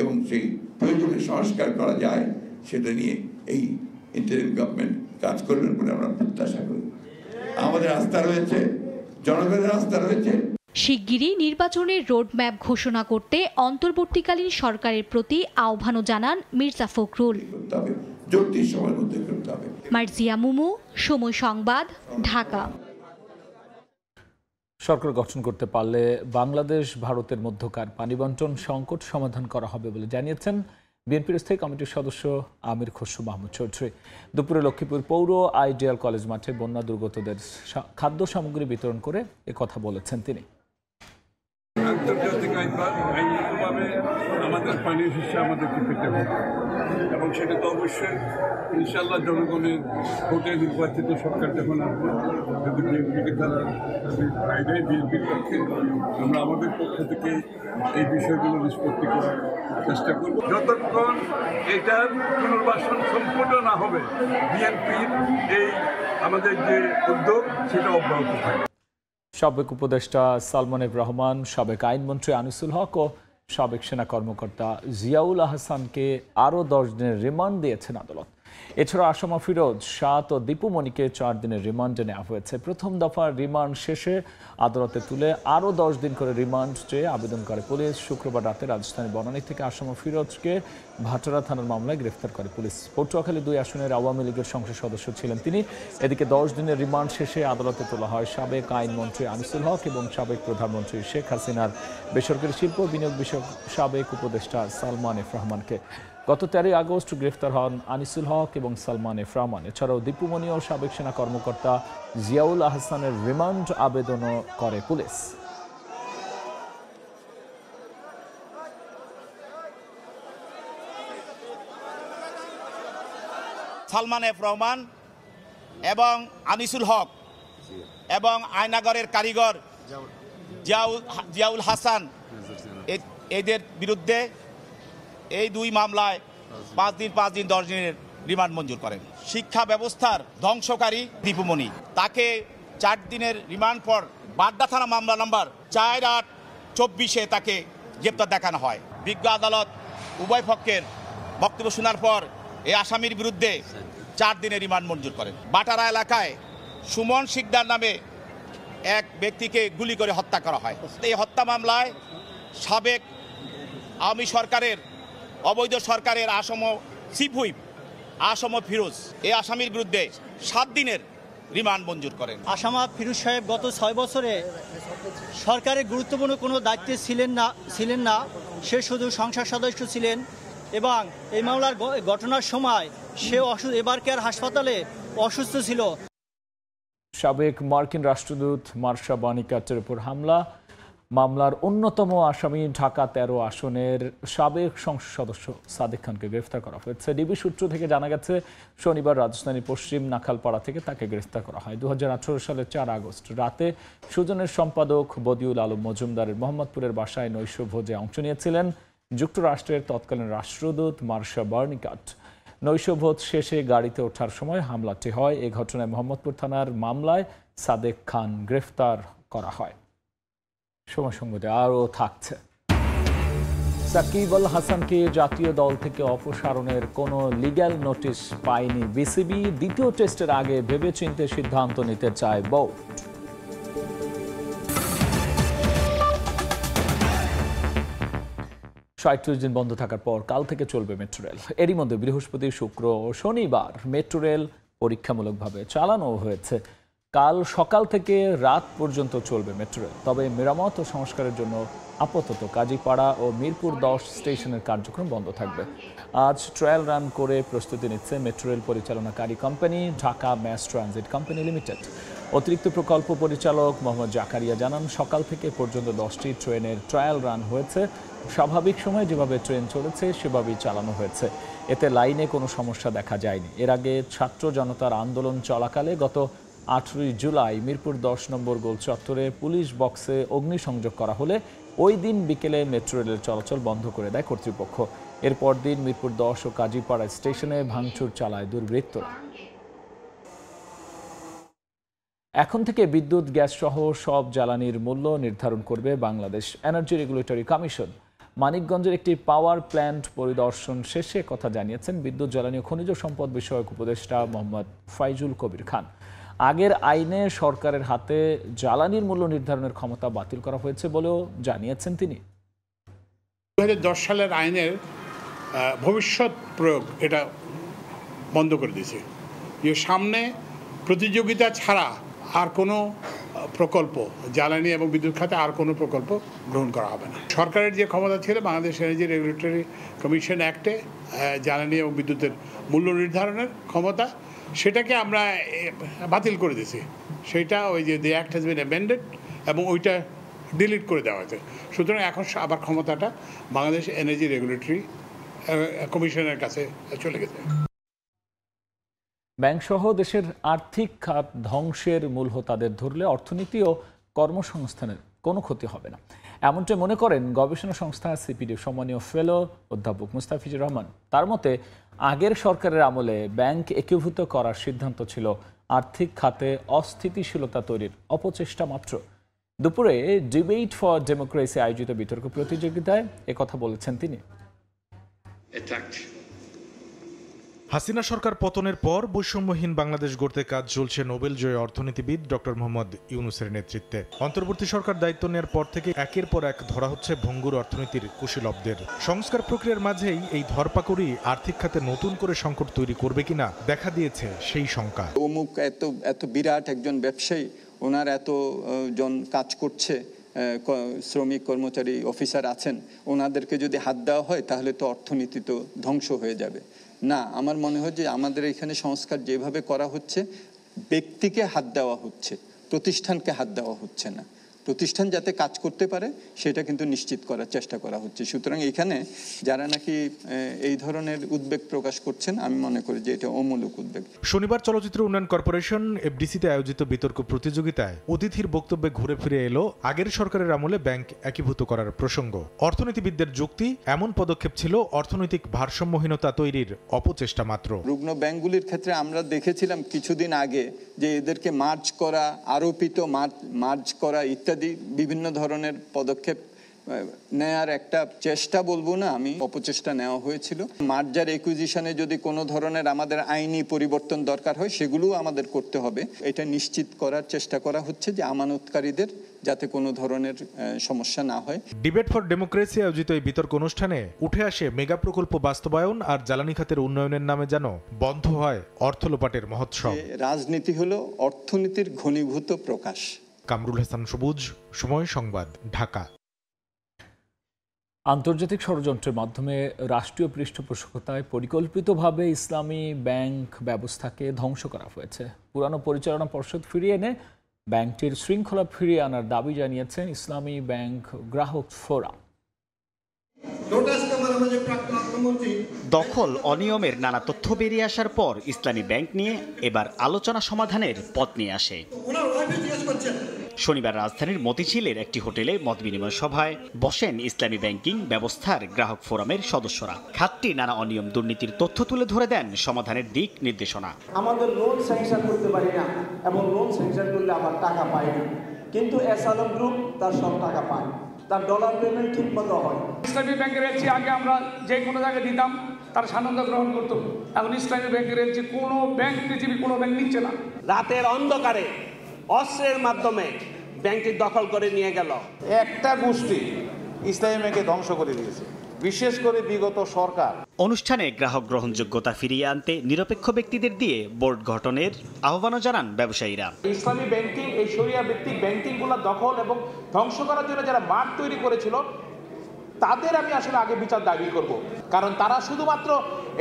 এবং সেই প্রয়োজনীয় সংস্কার করা যায় সেটা নিয়ে এই ইন্টারিম গভর্নমেন্ট কাজ করবেন বলে আমরা প্রত্যাশা করি। আমাদের আস্থা রয়েছে, জনগণের আস্থা রয়েছে। শিগগিরই নির্বাচনের রোডম্যাপ ঘোষণা করতে অন্তর্বর্তীকালীন সরকারের প্রতি আহ্বানও জানান মির্জা ফখরুল। মার্জিয়া মুমু, সময় সংবাদ, ঢাকা। সরকার গঠন করতে পারলে বাংলাদেশ ভারতের মধ্যকার পানি বন্টন সংকট সমাধান করা হবে বলে জানিয়েছেন বিএনপির স্থায়ী কমিটির সদস্য আমির খসরু মাহমুদ চৌধুরী। দুপুরে লক্ষ্মীপুর পৌর আইডিয়াল কলেজ মাঠে বন্যা দুর্গতদের খাদ্য সামগ্রী বিতরণ করে কথা বলেছেন তিনি। আন্তর্জাতিক আইনগতভাবে আমাদের পানি শস্য আমাদেরকে পেতে হবে এবং সেটা তো অবশ্যই ইনশাল্লাহ জনগণের ভোটে নির্বাচিত সরকার যখন আসবে, যদি বিএনপিকে তারা রায় দেয়, বিএনপির পক্ষে আমরা আমাদের পক্ষ থেকে এই বিষয়গুলো নিষ্পত্তি করার চেষ্টা করব। যতক্ষণ এটার পুনর্বাসন সম্পূর্ণ না হবে, বিএনপির এই আমাদের যে উদ্যোগ সেটা অব্যাহত থাকবে। সাবেক উপদেষ্টা সালমান এফ রহমান, সাবেক আইনমন্ত্রী আনিসুল হক ও সাবেক সেনা কর্মকর্তা জিয়াউল আহসানকে আরও 10 দিনের রিমান্ড দিয়েছেন আদালত। এছাড়া আসামা ফিরোজ, সাত ও দীপু মনিকে 4 দিনের রিমান্ডে নেওয়া হয়েছে। প্রথম দফার রিমান্ড শেষে আদালতে তুলে আরও 10 দিন করে রিমান্ড চেয়ে আবেদন করে পুলিশ। শুক্রবার রাতে রাজধানীর বনানী থেকে আসামা ফিরোজকে ভাটারা থানার মামলায় গ্রেফতার করে পুলিশ। পটুয়াখালী 2 আসনের আওয়ামী লীগের সংসদ সদস্য ছিলেন তিনি। এদিকে 10 দিনের রিমান্ড শেষে আদালতে তোলা হয় সাবেক আইনমন্ত্রী আনিসুল হক এবং সাবেক প্রধানমন্ত্রী শেখ হাসিনার বেসরকারি শিল্প বিনিয়োগ বিষয়ক সাবেক উপদেষ্টা সালমান এফ রহমানকে। গত 13 আগস্ট গ্রেফতার হন আনিসুল হক এবং সালমান এফ রহমান। এছাড়াও দীপুমণি ও সাবেক সেনা কর্মকর্তা জিয়াউল আহসানের রিমান্ড আবেদনও করে পুলিশ। সালমান এফ রহমান এবং আনিসুল হক এবং আয়নাগরের কারিগর জিয়াউল হাসান, এদের বিরুদ্ধে এই 2 মামলায় 5 দিন 10 দিনের রিমান্ড মঞ্জুর করেন। শিক্ষা ব্যবস্থার ধ্বংসকারী দীপুমণি, তাকে 4 দিনের রিমান্ড পর বাড্ডা থানা মামলা নাম্বার 4824-এ তাকে গ্রেপ্তার দেখানো হয়। বিজ্ঞ আদালত উভয় পক্ষের বক্তব্য শোনার পর এই আসামির বিরুদ্ধে 4 দিনের রিমান্ড মঞ্জুর করেন। বাটারা এলাকায় সুমন শিকদার নামে এক ব্যক্তিকে গুলি করে হত্যা করা হয়। এই হত্যা মামলায় সাবেক আওয়ামী সরকারের অবৈধ সরকারের আসম চিফ হুইপ আসম ফিরোজ এই আসামির বিরুদ্ধে 7 দিনের রিমান্ড মঞ্জুর করেন। আসামা ফিরোজ সাহেব গত 6 বছরে সরকারের গুরুত্বপূর্ণ কোনো দায়িত্বে ছিলেন না। সে শুধু সংসদ সদস্য ছিলেন এবং এই মামলার ঘটনার সময় সে এবার কেয়ার হাসপাতালে অসুস্থ ছিল। সাবেক মার্কিন রাষ্ট্রদূত মার্শা বানিকাটের উপর হামলা মামলার অন্যতম আসামি ঢাকা 13 আসনের সাবেক সংসদ সদস্য সাদেক খানকে গ্রেফতার করা হয়েছে। ডিবি সূত্র থেকে জানা গেছে শনিবার রাজধানীর পশ্চিম নাখালপাড়া থেকে তাকে গ্রেফতার করা হয়। 2018 সালের 4 আগস্ট রাতে সুজনের সম্পাদক বদিউল আলম মজুমদারের মোহাম্মদপুরের বাসায় নৈশভোজে অংশ নিয়েছিলেন যুক্তরাষ্ট্রের তৎকালীন রাষ্ট্রদূত মার্শা বার্নিকাট। নৈশভোজ শেষে গাড়িতে ওঠার সময় হামলাটি হয়। এই ঘটনায় মোহাম্মদপুর থানার মামলায় সাদেক খান গ্রেফতার করা হয়। সময় সংবাদে আরও থাকছে। সাকিব আল হাসানকে জাতীয় দল থেকে অপসারণের কোনো লিগ্যাল নোটিশ পায়নি বিসিবি। দ্বিতীয় টেস্টের আগে ভেবেচিন্তে সিদ্ধান্ত নিতে চায় বোর্ড। 37 দিন বন্ধ থাকার পর কাল থেকে চলবে মেট্রো রেল। এরই মধ্যে বৃহস্পতি, শুক্র ও শনিবার মেট্রো রেল পরীক্ষামূলকভাবে চালানো হয়েছে। কাল সকাল থেকে রাত পর্যন্ত চলবে মেট্রো রেল। তবে মেরামত ও সংস্কারের জন্য আপাতত কাজীপাড়া ও মিরপুর 10 স্টেশনের কার্যক্রম বন্ধ থাকবে। আজ ট্রায়াল রান করে প্রস্তুতি নিচ্ছে মেট্রো রেল পরিচালনাকারী company Dhaka mass transit company limited. অতিরিক্ত প্রকল্প পরিচালক মোহাম্মদ জাকারিয়া জানান, সকাল থেকে পর্যন্ত 10টি ট্রেনের ট্রায়াল রান হয়েছে। স্বাভাবিক সময়ে যেভাবে ট্রেন চলেছে সেভাবেই চালানো হয়েছে। এতে লাইনে কোনো সমস্যা দেখা যায়নি। এর আগে ছাত্র জনতার আন্দোলন চলাকালে গত 18 জুলাই মিরপুর 10 নম্বর গোল চত্বরে পুলিশ বক্সে অগ্নিসংযোগ করা হলে ওই দিন বিকেলে মেট্রো রেলের চলাচল বন্ধ করে দেয় কর্তৃপক্ষ। এরপর দিন মিরপুর 10 ও কাজীপাড়া স্টেশনে ভাঙচুর চালায় দুর্বৃত্তরা। এখন থেকে বিদ্যুৎ, গ্যাস সহ সব জ্বালানির মূল্য নির্ধারণ করবে বাংলাদেশ এনার্জি রেগুলেটরি কমিশন। মানিকগঞ্জের একটি পাওয়ার প্ল্যান্ট পরিদর্শন শেষে কথা জানিয়েছেন বিদ্যুৎ, জ্বালানি ও খনিজ সম্পদ বিষয়ক উপদেষ্টা মোহাম্মদ ফাইজুল কবির খান। আগের আইনে সরকারের হাতে জ্বালানির মূল্য নির্ধারণের ক্ষমতা বাতিল করা হয়েছে বলেও জানিয়েছেন তিনি। 2010 সালের আইনের ভবিষ্যৎ প্রয়োগ এটা বন্ধ করে দিয়েছে। যে সামনে প্রতিযোগিতা ছাড়া আর কোনো প্রকল্প, জ্বালানি এবং বিদ্যুৎ খাতে আর কোনো প্রকল্প গ্রহণ করা হবে না। সরকারের যে ক্ষমতা ছিল বাংলাদেশ এনার্জি রেগুলেটরি কমিশন অ্যাক্টে জ্বালানি এবং বিদ্যুতের মূল্য নির্ধারণের ক্ষমতা, সেটাকে আমরা বাতিল করে দিয়েছি। সেইটা ওই যে the act has been amended এবং ওইটা ডিলিট করে দেওয়া হয়েছে। সুতরাং এখন আবার ক্ষমতাটা বাংলাদেশ এনার্জি রেগুলেটরি কমিশনের কাছে চলে গেছে। ব্যাংকসহ দেশের আর্থিক খাত ধ্বংসের মূল হোতাদের ধরলে অর্থনীতি ও কর্মসংস্থানের কোনো ক্ষতি হবে না, এমনটাই মনে করেন গবেষণা সংস্থা সিপিডি সম্মানীয় ফেলো অধ্যাপক মুস্তাফিজুর রহমান। তার মতে আগের সরকারের আমলে ব্যাংক একীভূত করার সিদ্ধান্ত ছিল আর্থিক খাতে অস্থিতিশীলতা তৈরির অপচেষ্টা মাত্র। দুপুরে ডিবেট ফর ডেমোক্রেসি আয়োজিত বিতর্ক প্রতিযোগিতায় একথা বলেছেন তিনি। হাসিনা সরকার পতনের পর বৈষম্যহীন বাংলাদেশ গড়তে কাজ চলছে নোবেল জয়ী অর্থনীতিবিদ ডক্টর মোহাম্মদ ইউনূসের নেতৃত্বে। অন্তর্বর্তী সরকার দায়িত্ব নেওয়ার পর থেকে একের পর এক ধরা হচ্ছে ভঙ্গুর অর্থনীতির কুশীলবদের। সংস্কার প্রক্রিয়ার মাঝেই এই ধরপাকড়ি আর্থিক খাতে নতুন করে সংকট তৈরি করবে কিনা দেখা দিয়েছে সেই শঙ্কা। অমুক এত বিরাট একজন ব্যবসায়ী, ওনার এত জন কাজ করছে, শ্রমিক কর্মচারী অফিসার আছেন, ওনাদেরকে যদি হাত দেওয়া হয় তাহলে তো অর্থনীতি তো ধ্বংস হয়ে যাবে। না, আমার মনে হয় যে আমাদের এখানে সংস্কার যেভাবে করা হচ্ছে, ব্যক্তিকে হাত দেওয়া হচ্ছে, প্রতিষ্ঠানকে হাত দেওয়া হচ্ছে না। প্রতিষ্ঠান যাতে কাজ করতে পারে সেটা কিন্তু নিশ্চিত করার চেষ্টা করা হচ্ছে। সুতরাং এখানে যারা নাকি এই ধরনের উদ্বেগ প্রকাশ করছেন, আমি মনে করি যে এটা অমূলক উদ্বেগ। শনিবার চলচ্চিত্র উন্নয়ন কর্পোরেশন এফডিসিতে আয়োজিত বিতর্ক প্রতিযোগিতায় অতিথির বক্তব্যে ঘুরে ফিরে এলো আগের সরকারের আমলে ব্যাংক একীভূত করার প্রসঙ্গ। অর্থনীতিবিদদের যুক্তি, এমন পদক্ষেপ ছিল অর্থনৈতিক ভারসাম্যহীনতা তৈরির অপচেষ্টা মাত্র। রুগ্ন ব্যাংকগুলির ক্ষেত্রে আমরা দেখেছিলাম কিছুদিন আগে যে এদেরকে মার্জ করা, আরোপিত মার্জ করা ইত্যাদি বিভিন্ন ধরনের পদক্ষেপ নেয়ার একটা চেষ্টা, বলবো না আমি, অপচেষ্টা নেওয়া হয়েছিল। মার্জার একুইজিশনে যদি কোনো ধরনের আমাদের আইনি পরিবর্তন দরকার হয় সেগুলোও আমাদের করতে হবে। এটা নিশ্চিত করার চেষ্টা করা হচ্ছে যে আমানতকারীদের যাতে কোনো ধরনের সমস্যা না হয়। ডিবেট ফর ডেমোক্রেসি আয়োজিত এই বিতর্ক অনুষ্ঠানে উঠে আসে মেগা প্রকল্প বাস্তবায়ন আর জ্বালানি খাতের উন্নয়নের নামে যেন বন্ধ হয় অর্থলোপাটের মহোৎসব। রাজনীতি হলো অর্থনীতির ঘনীভূত প্রকাশ। কামরুল হাসান সবুজ, সময় সংবাদ, ঢাকা। আন্তর্জাতিক ষড়যন্ত্রের মাধ্যমে রাষ্ট্রীয় পৃষ্ঠপোষকতায় পরিকল্পিতভাবে ইসলামী ব্যাংক ব্যবস্থাকে ধ্বংস করা হয়েছে। পুরানো পরিচালনা পর্ষদ ফিরিয়ে এনে ব্যাংকটির শৃঙ্খলা ফিরিয়ে আনার দাবি জানিয়েছেন ইসলামী ব্যাংক গ্রাহক ফোরাম। দখল, অনিয়মের নানা তথ্য বেরিয়ে আসার পর ইসলামী ব্যাংক নিয়ে এবার আলোচনা সমাধানের পথ নিয়ে আসে। শনিবার রাজধানীর মতিঝিলের একটি হোটেলে মতবিনিময় সভায় বসেন ইসলামী ব্যাংকিং ব্যবস্থার গ্রাহক ফোরামের সদস্যরা। খাতটি নানা অনিয়ম দুর্নীতির তথ্য তুলে ধরে দেন সমাধানের দিক নির্দেশনা। আমাদের লোন স্যাংশন করতে পারি না এবং লোন স্যাংশন করলে আবার টাকা পাই না, কিন্তু এসআলম গ্রুপ তার সব টাকা পায়, তার ডলার পেমেন্ট ঠিক মতো হয়। ইসলামী ব্যাংকের এলসি আগে আমরা যে কোনো জায়গায় দিতাম তার সানন্দ গ্রহণ করতো, এখন ইসলামী ব্যাংকের এলসি কোনো ব্যাংক, পৃথিবী কোনো ব্যাংক নিচ্ছে না। রাতের অন্ধকারে অস্ত্রের মাধ্যমে ব্যাংকটি দখল করে নিয়ে গেল। একটা গোষ্ঠী ইসলামী ব্যাংকে ধ্বংস করে দিয়েছে। বিশেষ করে বিগত সরকার। অনুষ্ঠানে গ্রাহক গ্রহণযোগ্যতা ফিরিয়ে আনতে নিরপেক্ষ ব্যক্তিদের দিয়ে বোর্ড গঠনের আহ্বানও জানান ব্যবসায়ীরা। ইসলামী ব্যাংকিং, এই শরিয়া ভিত্তিক ব্যাংকিংগুলো দখল এবং ধ্বংস করার জন্য যারা মাঠ তৈরি করেছিল তাদের আমি আসলে আগে বিচার দাবি করব, কারণ তারা শুধুমাত্র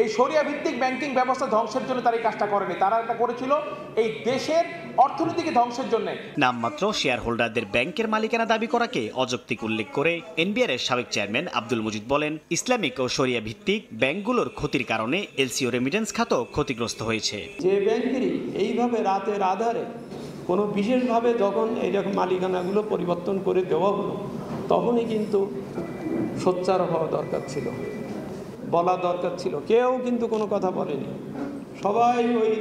এই শরিয়া ভিত্তিক ব্যাংকিং ব্যবস্থা ধ্বংসের জন্য তারা এই কাজটা করেনি, তারা এটা করেছিল এই দেশের অর্থনীতিকে ধ্বংসের জন্য। নামমাত্র শেয়ার হোল্ডারদের ব্যাংকের মালিকানা দাবি করাকে অযৌক্তিক উল্লেখ করে এনবিআর এর সাবেক চেয়ারম্যান আব্দুল মজিদ বলেন, ইসলামিক ও শরিয়া ভিত্তিক ব্যাংকগুলোর ক্ষতির কারণে এলসিও রেমিটেন্স খাতও ক্ষতিগ্রস্ত হয়েছে। যে ব্যাংকেরই এইভাবে রাতের আধারে কোনো বিশেষভাবে যখন এইরকম মালিকানাগুলো পরিবর্তন করে দেওয়া হলো, তখনই কিন্তু সোচ্চার হওয়া দরকার ছিল, বলা দরকার ছিল। কেউ কিন্তু কোনো কথা বলেনি, সবাই ওই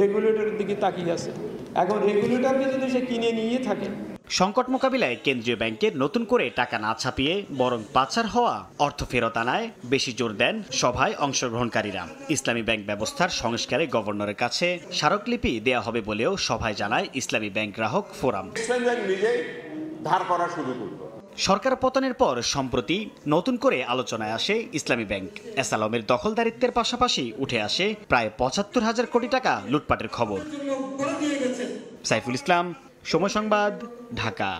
রেগুলেটরের দিকে তাকিয়ে আছে। এখন রেগুলেটরকে যদি সে কিনে নিয়ে থাকে। সংকট মোকাবিলায় কেন্দ্রীয় ব্যাংকের নতুন করে টাকা না ছাপিয়ে বরং পাচার হওয়া অর্থ ফেরত আনায় বেশি জোর দেন সভায় অংশগ্রহণকারীরা। ইসলামী ব্যাংক ব্যবস্থার সংস্কারে গভর্নরের কাছে স্মারকলিপি দেয়া হবে বলেও সভায় জানায় ইসলামী ব্যাংক গ্রাহক ফোরাম। ইসলামী ব্যাংক নিজেই ধার করা শুরু করবে। সরকার পতনের পর সম্প্রতি নতুন করে আলোচনায় আসে ইসলামী ব্যাংক। এসালমের দখলদারিত্বের পাশাপাশি উঠে আসে প্রায় ৭৫,০০০ কোটি টাকা লুটপাটের খবর। সাইফুল ইসলাম, সময় সংবাদ, ঢাকা।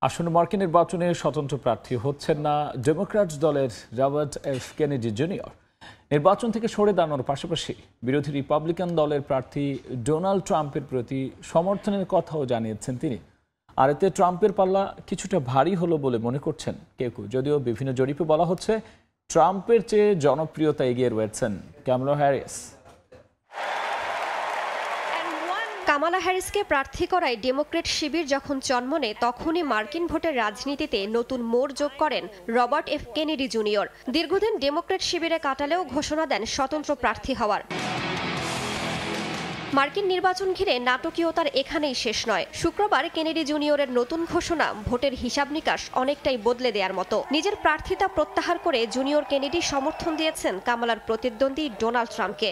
আসন্ন মার্কিন নির্বাচনে স্বতন্ত্র প্রার্থী হচ্ছেন না ডেমোক্র্যাটস দলের রবার্ট এফ কেনেডি জুনিয়র। নির্বাচন থেকে সরে দাঁড়ানোর পাশাপাশি বিরোধী রিপাবলিকান দলের প্রার্থী ডোনাল্ড ট্রাম্পের প্রতি সমর্থনের কথাও জানিয়েছেন তিনি। আর এতে ট্রাম্পের পাল্লা কিছুটা ভারী হলো বলে মনে করছেন কেউ কেউ। যদিও বিভিন্ন জরিপে বলা হচ্ছে ট্রাম্পের চেয়ে জনপ্রিয়তা এগিয়ে রয়েছেন কামালা হ্যারিস। কামালা হ্যারিসকে প্রার্থী করায় ডেমোক্রেট শিবির যখন চনমনে, তখনই মার্কিন ভোটের রাজনীতিতে নতুন মোড় যোগ করেন রবার্ট এফ কেনেডি জুনিয়র। দীর্ঘদিন ডেমোক্রেট শিবিরে কাটালেও ঘোষণা দেন স্বতন্ত্র প্রার্থী হওয়ার। মার্কিন নির্বাচন ঘিরে নাটকীয়তার এখানেই শেষ নয়। শুক্রবার কেনেডি জুনিয়রের নতুন ঘোষণা ভোটের হিসাব নিকাশ অনেকটাই বদলে দেওয়ার মতো। নিজের প্রার্থিতা প্রত্যাহার করে জুনিয়র কেনেডি সমর্থন দিয়েছেন কামালার প্রতিদ্বন্দ্বী ডোনাল্ড ট্রাম্পকে।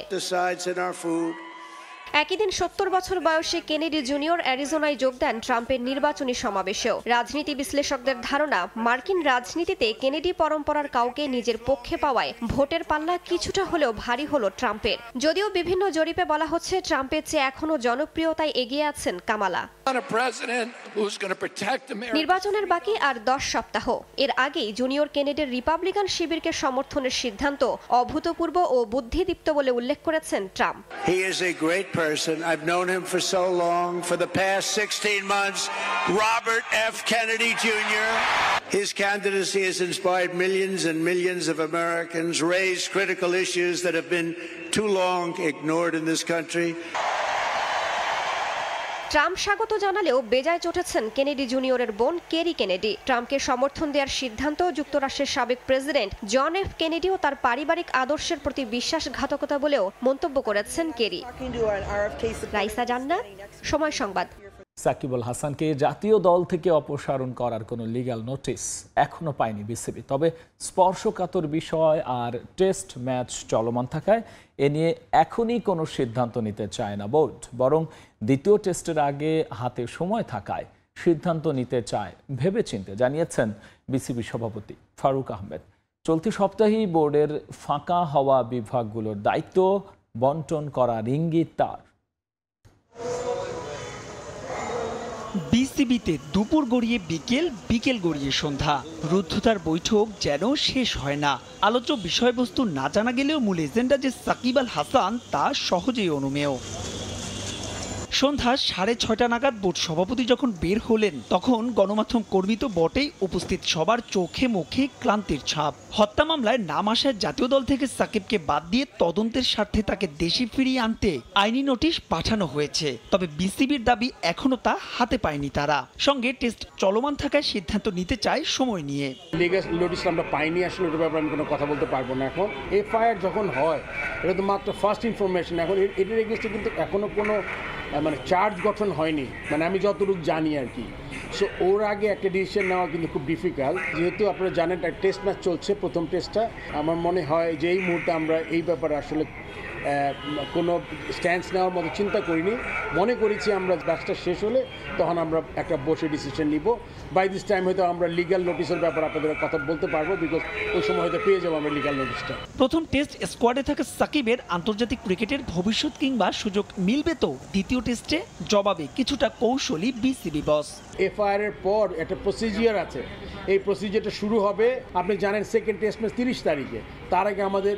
একই দিন ৭০ বছর বয়সী কেনেডি জুনিয়র অ্যারিজোনায় যোগ দেন ট্রাম্পের নির্বাচনী সমাবেশেও। রাজনীতি বিশ্লেষকদের ধারণা, মার্কিন রাজনীতিতে কেনেডি পরম্পরার কাউকে নিজের পক্ষে পাওয়ায় ভোটের পাল্লা কিছুটা হলেও ভারী হলো ট্রাম্পের। যদিও বিভিন্ন জরিপে বলা হচ্ছে ট্রাম্পের চেয়ে এখনও জনপ্রিয়তায় এগিয়ে আছেন কামালা। নির্বাচনের বাকি আর ১০ সপ্তাহ। এর আগেই জুনিয়র কেনেডির রিপাবলিকান শিবিরকে সমর্থনের সিদ্ধান্ত অভূতপূর্ব ও বুদ্ধিদীপ্ত বলে উল্লেখ করেছেন Trump. I've known him for so long. For the past 16 months, Robert F. Kennedy Jr. His candidacy has inspired millions and millions of Americans, raised critical issues that have been too long ignored in this country. Trump স্বাগত জানালেও বেজায় চটেছেন Kennedy জুনিয়রের বোন Kerry Kennedy. ট্রাম্পকে সমর্থন দেওয়ার সিদ্ধান্ত যুক্তরাষ্ট্রের সাবেক প্রেসিডেন্ট জন এফ কেনেডিও তার পারিবারিক আদর্শের প্রতি বিশ্বাসঘাতকতা বলেও মন্তব্য করেছেন কেরি। রাইসা জান্নাত, সময় সংবাদ। সাকিব আল হাসানকে জাতীয় দল থেকে অপসারণ করার কোনো লিগ্যাল নোটিশ এখনো পায়নি বিসিবি। তবে স্পর্শকাতর বিষয় আর টেস্ট ম্যাচ চলমান থাকায় এ নিয়ে এখনই কোনো সিদ্ধান্ত নিতে চায় না বোর্ড, বরং দ্বিতীয় টেস্টের আগে হাতে সময় থাকায় সিদ্ধান্ত নিতে চায় ভেবেচিন্তে, জানিয়েছেন বিসিবি সভাপতি ফারুক আহমেদ। চলতি সপ্তাহেই বোর্ডের ফাঁকা হওয়া বিভাগগুলোর দায়িত্ব বন্টন করার ইঙ্গিত তার। বিসিবিতে দুপুর গড়িয়ে বিকেল, বিকেল গড়িয়ে সন্ধ্যা, রুদ্ধতার বৈঠক যেন শেষ হয় না। আলোচ্য বিষয়বস্তু না জানা গেলেও মূল এজেন্ডা যে সাকিব আল হাসান তা সহজেই অনুমেয়। সন্ধ্যা 6:30 নাগাদ বোর্ড সভাপতি যখন বের হলেন, তখন গণমাধ্যম কর্মী তো বটেই, উপস্থিত সবার চোখে মুখে ক্লান্তির ছাপ। হত্যা মামলায় নাম আসায় জাতীয় দল থেকে সাকিবকে বাদ দিয়ে তদন্তের স্বার্থে তাকে দেশে ফিরিয়ে আনতে আইনি নোটিশ পাঠানো হয়েছে। তবে বিসিবির দাবি এখনো তা হাতে পায়নি তারা। সঙ্গে টেস্ট চলমান থাকায় সিদ্ধান্ত নিতে চায় সময় নিয়ে। লিগ্যাল নোটিশ আমরা পাইনি, আসলে ওটার ব্যাপারে আমি কোনো কথা বলতে পারবো না। এখন এফআইআর যখন হয়, এটা তো মাত্র ফার্স্ট ইনফরমেশন। এখন এটার এগেইনস্টে কিন্তু এখনো কোনো চার্জ গঠন হয়নি, আমি যতটুকু জানি আর কি। সো ওর আগে একটা ডিসিশন নেওয়া কিন্তু খুব ডিফিকাল্ট। যেহেতু আপনারা জানেন টেস্ট ম্যাচ চলছে, প্রথম টেস্টটা, আমার মনে হয় যে এই মুহূর্তে আমরা এই ব্যাপারে আসলে কোনো স্ট্যান্স নেওয়ার মতো চিন্তা করিনি। মনে করেছি আমরা ম্যাচটা শেষ হলে তখন আমরা একটা বসে ডিসিশন নিব। বাই দিস টাইম হয়তো আমরা লিগ্যাল নোটিশের ব্যাপারে আপনাদের কথা বলতে পারবো, বিকজ ওই সময় হয়তো পেয়ে যাবো আমরা লিগ্যাল নোটিশটা। প্রথম টেস্ট স্কোয়াডে থাকা সাকিবের আন্তর্জাতিক ক্রিকেটের ভবিষ্যৎ কিংবা সুযোগ মিলবে তো দ্বিতীয় টেস্টে? জবাবে কিছুটা কৌশলী বিসিবি বস। এফআইআর এর পর একটা প্রসিজিয়ার আছে, এই প্রসিজিয়ারটা শুরু হবে আপনি জানেন সেকেন্ড টেস্ট ম্যাচ 30 তারিখে। তার আগে আমাদের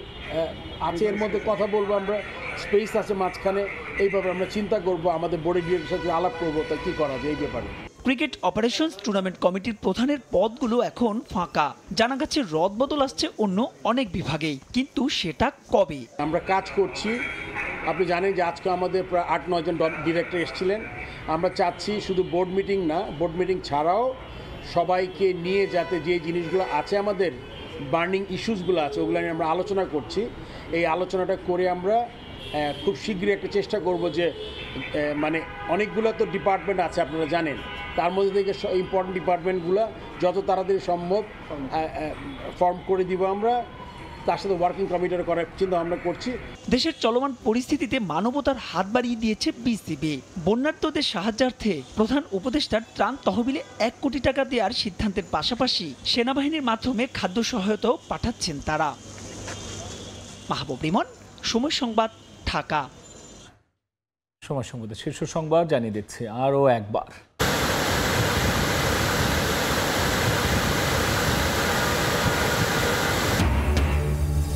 আছে এর মধ্যে কথা বলবো, আমরা স্পেস আছে মাঝখানে, এই ব্যাপারে আমরা চিন্তা করবো, আমাদের বোর্ড ডিরেক্টরের সাথে আলাপ করবো তা কী করা যায় এই ব্যাপারে। ক্রিকেট অপারেশনস টুর্নামেন্ট কমিটির প্রধানের পদগুলো এখন ফাঁকা। জানা গেছে রদবদল আসছে অন্য অনেক বিভাগেই, কিন্তু সেটা কবে? আমরা কাজ করছি। আপনি জানেন যে আজকে আমাদের প্রায় 8-9 জন ডিরেক্টর এসেছিলেন। আমরা চাচ্ছি শুধু বোর্ড মিটিং না, বোর্ড মিটিং ছাড়াও সবাইকে নিয়ে যাতে যে জিনিসগুলো আছে আমাদের বার্নিং ইস্যুসগুলো আছে ওগুলো নিয়ে আমরা আলোচনা করছি। এই আলোচনাটা করে আমরা খুব শীঘ্রই একটা চেষ্টা করব যে মানে অনেকগুলো তো ডিপার্টমেন্ট আছে আপনারা জানেন, তার মধ্যে থেকে ইম্পর্টেন্ট ডিপার্টমেন্টগুলো যত তাড়াতাড়ি সম্ভব ফর্ম করে দিব আমরা, তার সাথে ওয়ার্কিং কমিটি করার চিন্তা আমরা করছি। দেশের চলমান পরিস্থিতিতে মানবতার হাত বাড়িয়ে দিয়েছে বিসিবি। বন্যার্তদের সাহায্যার্থে প্রধান উপদেষ্টার ত্রাণ তহবিলে 1 কোটি টাকা দেওয়ার সিদ্ধান্তের পাশাপাশি সেনাবাহিনীর মাধ্যমে খাদ্য সহায়তাও পাঠাচ্ছেন তারা। মাহবুব রিমন, সময় সংবাদ, ঢাকা। সময় সংবাদের শীর্ষ সংবাদ জানিয়ে দিচ্ছে আরও একবার।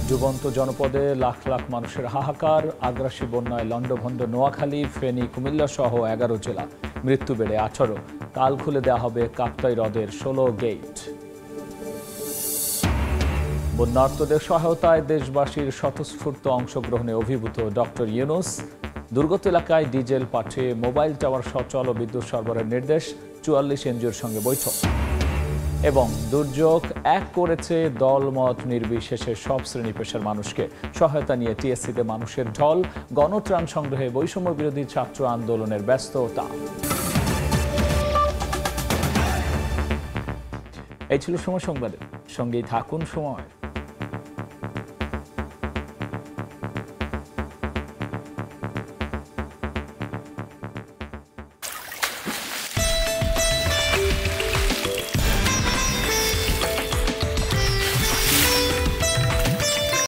ডুবন্ত জনপদে লাখ লাখ মানুষের হাহাকার, আগ্রাসী বন্যায় লন্ডভন্ড নোয়াখালী, ফেনী, কুমিল্লা সহ 11 জেলা, মৃত্যু বেড়ে 18। কাল খুলে দেওয়া হবে কাপ্তাই হ্রদের 16 গেট। বন্যার্তদের সহায়তায় দেশবাসীর স্বতঃস্ফূর্ত অংশগ্রহণে অভিভূত ডক্টর ইউনূস। দুর্গত এলাকায় ডিজেল পাঠিয়ে মোবাইল টাওয়ার সচল ও বিদ্যুৎ সরবরাহের নির্দেশ, 44 এনজিওর সঙ্গে বৈঠক। এবং দুর্যোগ এক করেছে দলমত নির্বিশেষে সব শ্রেণী পেশার মানুষকে। সহায়তা নিয়ে টিএসসিতে মানুষের ঢল, গণত্রাণ সংগ্রহে বৈষম্য বিরোধী ছাত্র আন্দোলনের ব্যস্ততা। এই ছিল সময় সংবাদে, সঙ্গেই থাকুন সময়।